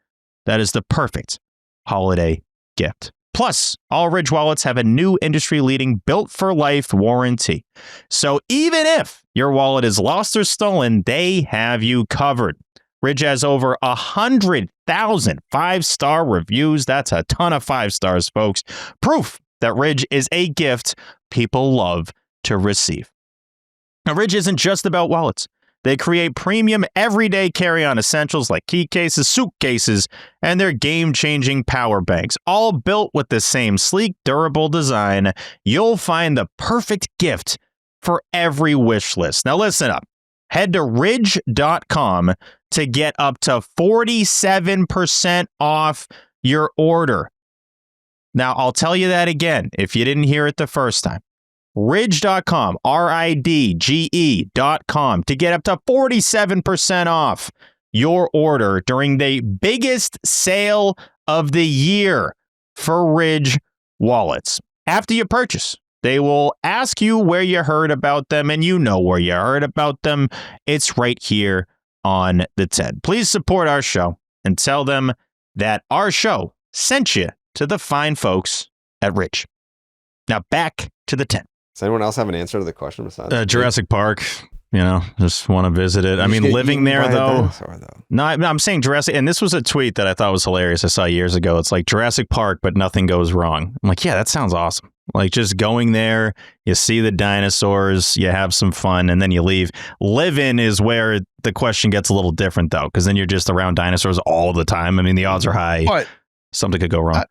That is the perfect holiday gift. Plus, all Ridge wallets have a new industry-leading built-for-life warranty. So even if your wallet is lost or stolen, they have you covered. Ridge has over 100,000 5-star reviews. That's a ton of 5 stars, folks. Proof that Ridge is a gift people love to receive. Now, Ridge isn't just about wallets. They create premium everyday carry-on essentials like key cases, suitcases, and their game-changing power banks, all built with the same sleek, durable design. You'll find the perfect gift for every wish list. Now listen up. Head to ridge.com to get up to 47% off your order. Now, I'll tell you that again if you didn't hear it the first time. Ridge.com, RIDGE.com, to get up to 47% off your order during the biggest sale of the year for Ridge wallets. After you purchase, they will ask you where you heard about them, and you know where you heard about them. It's right here on the 10. Please support our show and tell them that our show sent you to the fine folks at Ridge. Now back to the 10. Does anyone else have an answer to the question besides Jurassic Park? Just want to visit it. I mean, living there though. No, I'm saying Jurassic, and this was a tweet that I thought was hilarious. I saw years ago. It's like Jurassic Park, but nothing goes wrong. I'm like, yeah, that sounds awesome. Like just going there, you see the dinosaurs, you have some fun, and then you leave. Live-in is where the question gets a little different though, because then you're just around dinosaurs all the time. I mean, the odds are high. But something could go wrong.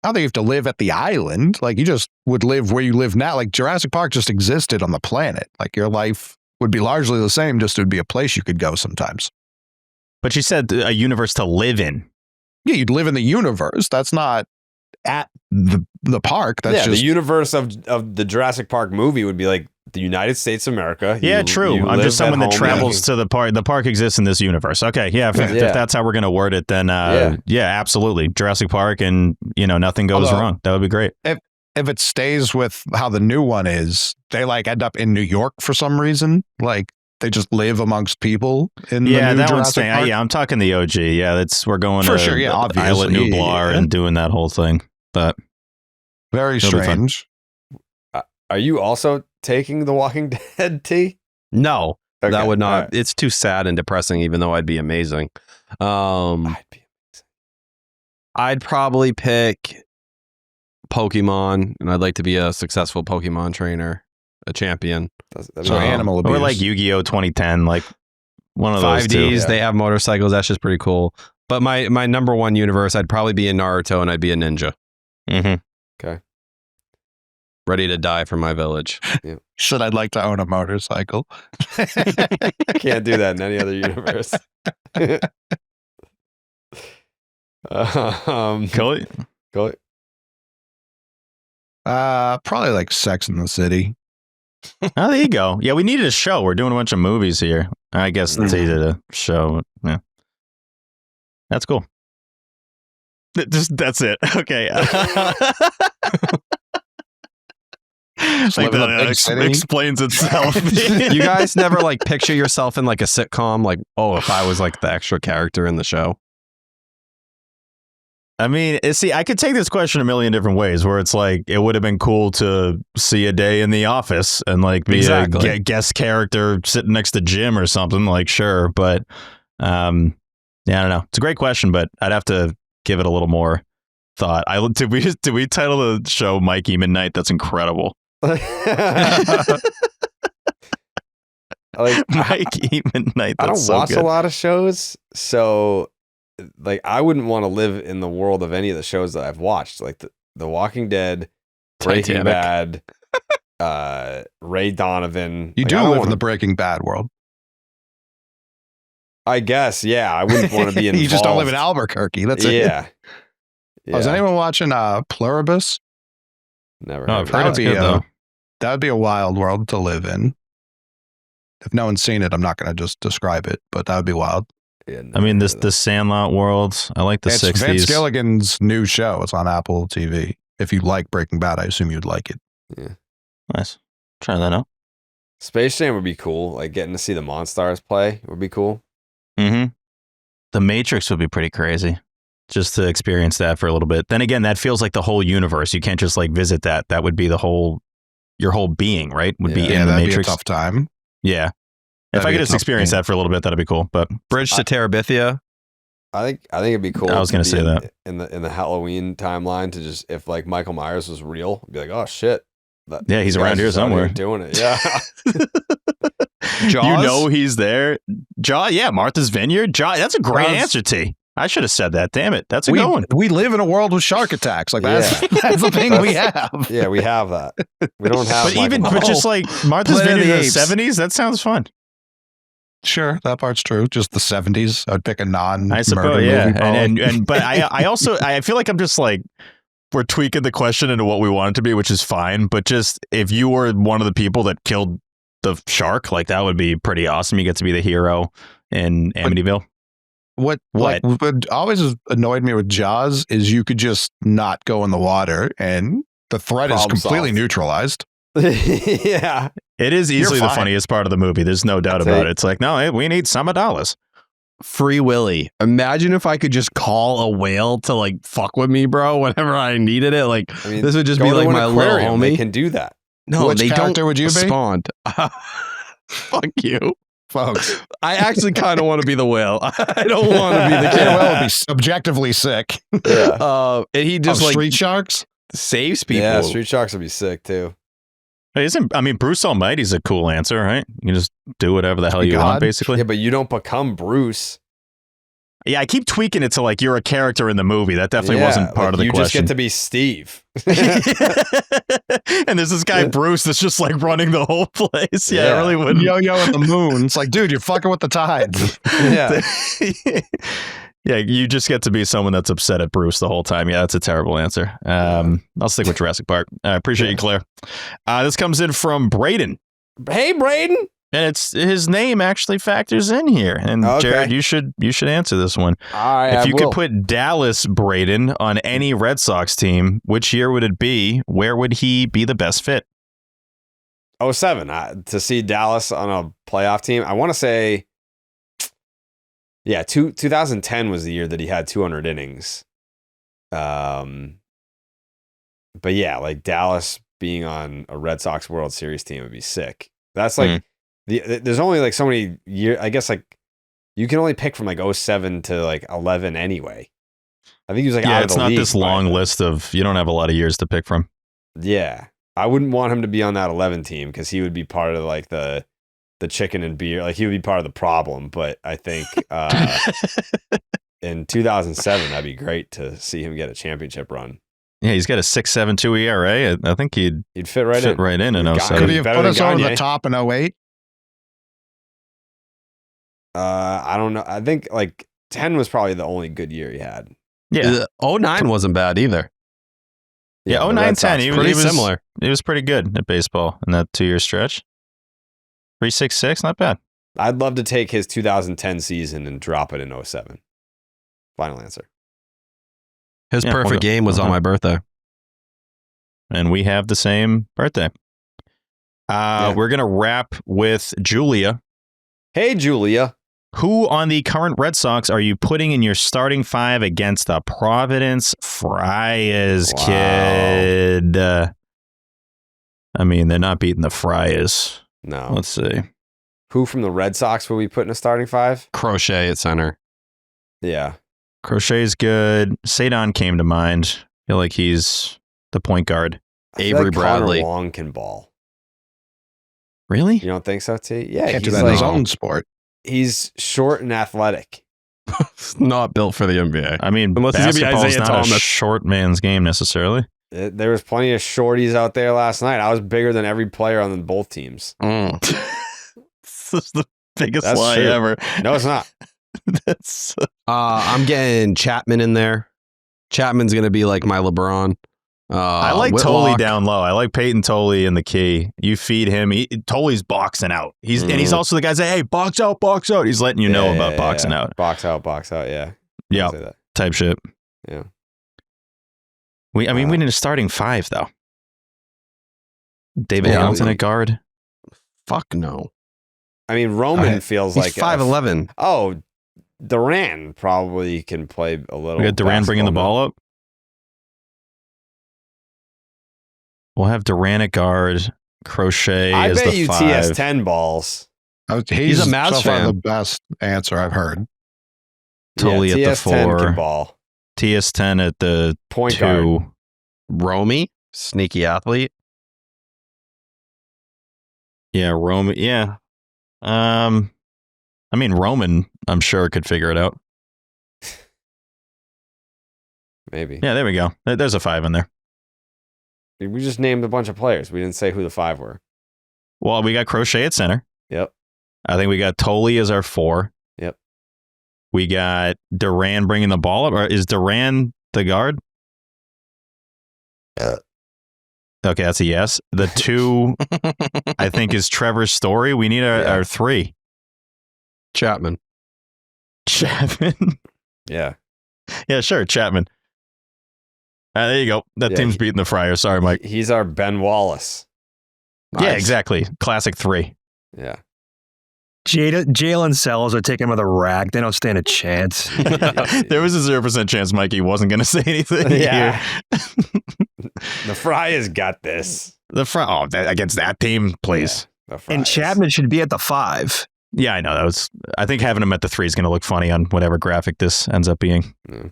I don't think you have to live at the island. Like you just would live where you live now. Like Jurassic Park just existed on the planet. Like your life would be largely the same, just it would be a place you could go sometimes. But you said a universe to live in. Yeah, you'd live in the universe. That's not at the park. That's just the universe of the Jurassic Park movie would be like the United States of America. Yeah, true. I'm just someone that travels to the park. The park exists in this universe. Okay, yeah. If that's how we're going to word it, then yeah, absolutely. Jurassic Park, and nothing goes wrong. That would be great. If it stays with how the new one is, they like end up in New York for some reason. Like they just live amongst people in the new that Jurassic one's staying. Park. Yeah, I'm talking the OG. Yeah, we're going for to sure. Yeah, obviously. Islet Nublar and doing that whole thing. But very strange. Are you also taking The Walking Dead, T? No, Okay, that would not. right. It's too sad and depressing, even though I'd be amazing. I'd be I'd probably pick Pokemon, and I'd like to be a successful Pokemon trainer, a champion. So animal abuse. or like Yu-Gi-Oh 2010, like one of those 5Ds, two. they have motorcycles. That's just pretty cool. But my number one universe, I'd probably be in Naruto, and I'd be a ninja. Mm-hmm. Ready to die for my village. Should I'd like to own a motorcycle? Can't do that in any other universe. Cool. Go. Probably like Sex in the City. Oh, there you go. Yeah, we needed a show. We're doing a bunch of movies here. I guess it's easy to show. Yeah, that's cool. That's it. Okay. Like that explains itself. You guys never like picture yourself in like a sitcom, like, oh, if I was like the extra character in the show? I mean, see, I could take this question a million different ways, where it's like, it would have been cool to see a day in the office and like be a guest character sitting next to Jim or something, like, sure. But yeah, I don't know. It's a great question, but I'd have to give it a little more thought. Did we title the show Mikey Midnight? That's incredible. Like Mikey Midnight. I don't so watch good. a lot of shows, so like I wouldn't want to live in the world of any of the shows that I've watched, like the Walking Dead, Breaking Bad, Ray Donovan. You do live in the Breaking Bad world. I guess, yeah. I wouldn't want to be involved. You just don't live in Albuquerque. That's it. Yeah. Oh, is anyone watching Pluribus? Never. No, heard I've of heard it. it's good, though. That would be a wild world to live in. If no one's seen it, I'm not going to just describe it, but that would be wild. Yeah, I mean, the Sandlot world. I like the It's 60s. Vince Gilligan's new show. It's on Apple TV. If you like Breaking Bad, I assume you'd like it. Yeah. Nice. Try that out. Space Jam would be cool. Like getting to see the Monstars play would be cool. Mm-hmm. The Matrix would be pretty crazy, just to experience that for a little bit. Then again, that feels like the whole universe. You can't just like visit that. That would be your whole being, right? Would be in the that'd Matrix. be a tough time. Yeah. If I could just experience that for a little bit, that'd be cool. But Bridge to Terabithia. I think it'd be cool. I was going to say that in the Halloween timeline to just if like Michael Myers was real, be like, oh shit. Yeah, he's around here somewhere doing it. Yeah. Jaws? You know he's there. Jaws, yeah, Martha's Vineyard. Jaws, that's a great answer, T. I should have said that. Damn it. That's a good one. We live in a world with shark attacks. Like that's the thing we have. Yeah, we have that. We don't have But just like Martha's Vineyard in the 70s, that sounds fun. Sure, that part's true. Just the 70s. I'd pick a non-murder I suppose, movie. yeah. But I also feel like I'm just like we're tweaking the question into what we want it to be, which is fine. But just if you were one of the people that killed the shark, like that would be pretty awesome. You get to be the hero in Amityville. What always has annoyed me with Jaws is you could just not go in the water and the threat is completely neutralized. Yeah. It is easily the funniest part of the movie. There's no doubt about it. It's like, no, we need some dollars. Free Willy. Imagine if I could just call a whale to like fuck with me, bro, whenever I needed it. Like this would just be like my little homie. They can do that. No, which they character don't would you be? respond. Fuck you. Folks. I actually kind of want to be the whale. I don't want to be the The whale. whale would be subjectively sick. Yeah. And he just like street sharks? saves people. Yeah, street sharks would be sick too. Hey, Bruce Almighty's a cool answer, right? You can just do whatever the hell you want, basically. Yeah, but you don't become Bruce. Yeah, I keep tweaking it to like you're a character in the movie. That definitely wasn't part of the question. You just get to be Steve. And the's this guy Bruce that's just like running the whole place. Yeah, it really wouldn't. Yo-yo at the moon. It's like, dude, you're fucking with the tides. Yeah. Yeah, you just get to be someone that's upset at Bruce the whole time. Yeah, that's a terrible answer. I'll stick with Jurassic Park. I appreciate you, Claire. This comes in from Braden. Hey, Braden. And it's his name actually factors in here. And Jared, you should answer this one. If you could put Dallas Braden on any Red Sox team, which year would it be? Where would he be the best fit? 07. To see Dallas on a playoff team, I want to say, 2010 was the year that he had 200 innings. But yeah, like Dallas being on a Red Sox World Series team would be sick. That's like there's only like so many years. I guess like you can only pick from like 07 to like 11 anyway. I think he was like out of the league. It's not this long list of, you don't have a lot of years to pick from. Yeah. I wouldn't want him to be on that 11 team because he would be part of like the chicken and beer. Like he would be part of the problem. But I think in 2007, that'd be great to see him get a championship run. Yeah, he's got a 6.72 ERA. I think he'd fit right in. Right in 07. Could he have put us over the top in 08? I don't know. I think like 10 was probably the only good year he had. Yeah. 09 wasn't bad either. Yeah, 09-10. He was similar. He was pretty good at baseball in that 2-year stretch. 3.66, not bad. I'd love to take his 2010 season and drop it in 07. Final answer. His perfect game was on my birthday. And we have the same birthday. We're going to wrap with Julia. Hey, Julia. Who on the current Red Sox are you putting in your starting five against the Providence Friars, kid? I mean, they're not beating the Friars. No. Let's see. Who from the Red Sox will we put in a starting five? Crochet at center. Yeah. Crochet's good. Sadon came to mind. I feel like he's the point guard. Avery Bradley. Connor Wong can ball. Really? You don't think so, T? Yeah. Can't do that in his own sport. He's short and athletic. Not built for the NBA. I mean, unless he's gonna be Isaiah not Thomas. A short man's game necessarily. There was plenty of shorties out there last night. I was bigger than every player on both teams. This is the biggest lie true. ever. No, it's not. I'm getting Chapman in there. Chapman's gonna be like my LeBron. I like Tolley down low. I like Peyton Tolley in the key. You feed him. Tolley's boxing out. And he's also the guy saying, "Hey, box out, box out." He's letting you know about boxing out. Box out, box out. Yeah. Yeah. Type shit. Yeah. We need a starting five though. David Hamilton at guard. Fuck no. I mean, Roman feels he's like 5'11". Oh, Duran probably can play a little. We got Duran bringing the ball up. We'll have Duran at guard, Crochet I as bet the you five. TS10 balls. He's a Mavs so far fan. the best answer I've heard. Tully at the TS10 4. can ball. TS10 at the Point 2. guard. Romy, sneaky athlete. Yeah, Roman. Yeah. I mean, Roman, I'm sure could figure it out. Maybe. Yeah, there we go. There's a 5 in there. We just named a bunch of players. We didn't say who the 5 were. Well, we got Crochet at center. Yep. I think we got Tully as our 4. Yep. We got Duran bringing the ball up. Or is Duran the guard? Okay, that's a yes. The 2, I think, is Trevor's Story. We need our 3. Chapman. Chapman. Yeah. Yeah, sure, Chapman. There you go. That team's beating the Friars. Sorry, Mike. He's our Ben Wallace. Yeah, exactly. Classic 3. Yeah. Jalen Sells are taking him with a rack. They don't stand a chance. There was a 0% chance Mikey wasn't going to say anything. Yeah. Here. The Friars got this. Against that team, please. Yeah, And Chapman should be at the 5. Yeah, I know. I think having him at the 3 is going to look funny on whatever graphic this ends up being. Mm.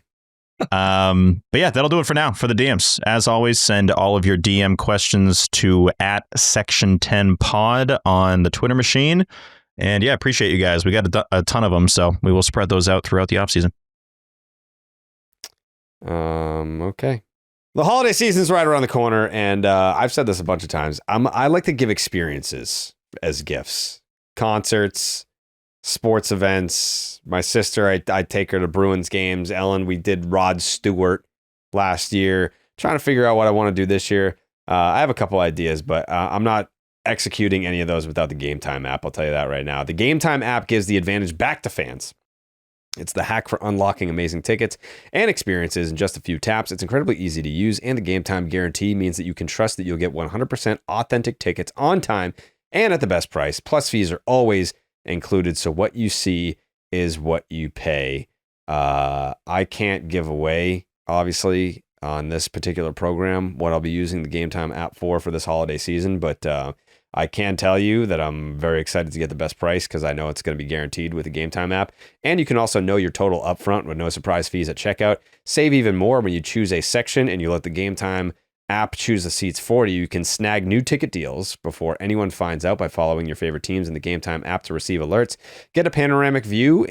But yeah, that'll do it for now for the DMs. As always, send all of your DM questions to @section10pod on the Twitter machine. And yeah, appreciate you guys. We got a ton of them, so we will spread those out throughout the offseason. Okay. The holiday season's right around the corner, and I've said this a bunch of times. I like to give experiences as gifts. Concerts, sports events. My sister, I take her to Bruins games. Ellen, we did Rod Stewart last year. Trying to figure out what I want to do this year. I have a couple ideas, but I'm not executing any of those without the Game Time app. I'll tell you that right now. The Game Time app gives the advantage back to fans. It's the hack for unlocking amazing tickets and experiences in just a few taps. It's incredibly easy to use, and the Game Time guarantee means that you can trust that you'll get 100% authentic tickets on time and at the best price. Plus, fees are always included, so what you see is what you pay. I can't give away, obviously, on this particular program what I'll be using the Game Time app for this holiday season, but I can tell you that I'm very excited to get the best price because I know it's going to be guaranteed with the Game Time app. And you can also know your total upfront with no surprise fees at checkout. Save even more when you choose a section and you let the Game Time app choose the seats for you. You can snag new ticket deals before anyone finds out by following your favorite teams in the Game Time app to receive alerts. Get a panoramic view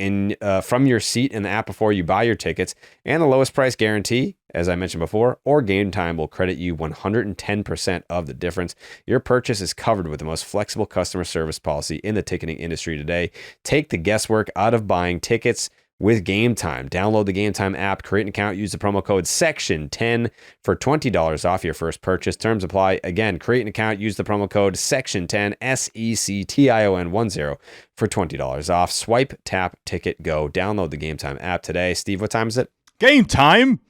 from your seat in the app before you buy your tickets, and the lowest price guarantee, as I mentioned before, or Game Time will credit you 110% of the difference. Your purchase is covered with the most flexible customer service policy in the ticketing industry today. Take the guesswork out of buying tickets with Game Time. Download the Game Time app, create an account, use the promo code SECTION10 for $20 off your first purchase. Terms apply. Again, create an account, use the promo code SECTION10, SECTION10 for $20 off. Swipe, tap, ticket, go. Download the Game Time app today. Steve, what time is it? Game time.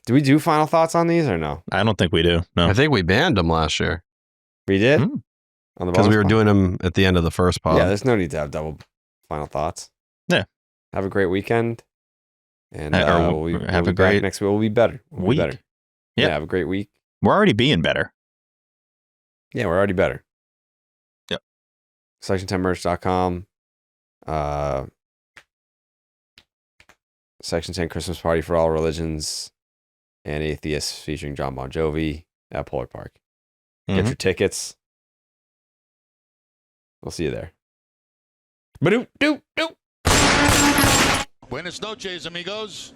Do we do final thoughts on these or no? I don't think we do. No. I think we banned them last year. We did? Hmm. On the Because we bonus were pod? doing them at the end of the first pod. Yeah, there's no need to have double final thoughts. Yeah. Have a great weekend. And we'll have be a great back next week. We'll be better. We'll week. be better. Yep. Yeah, have a great week. We're already being better. Yeah, we're already better. Yep. Section10merch.com. Section 10 Christmas Party for All Religions and Atheists featuring John Bon Jovi at Polar Park. Get your tickets. We'll see you there. Ba-doop, doop, doop. Buenas noches, amigos.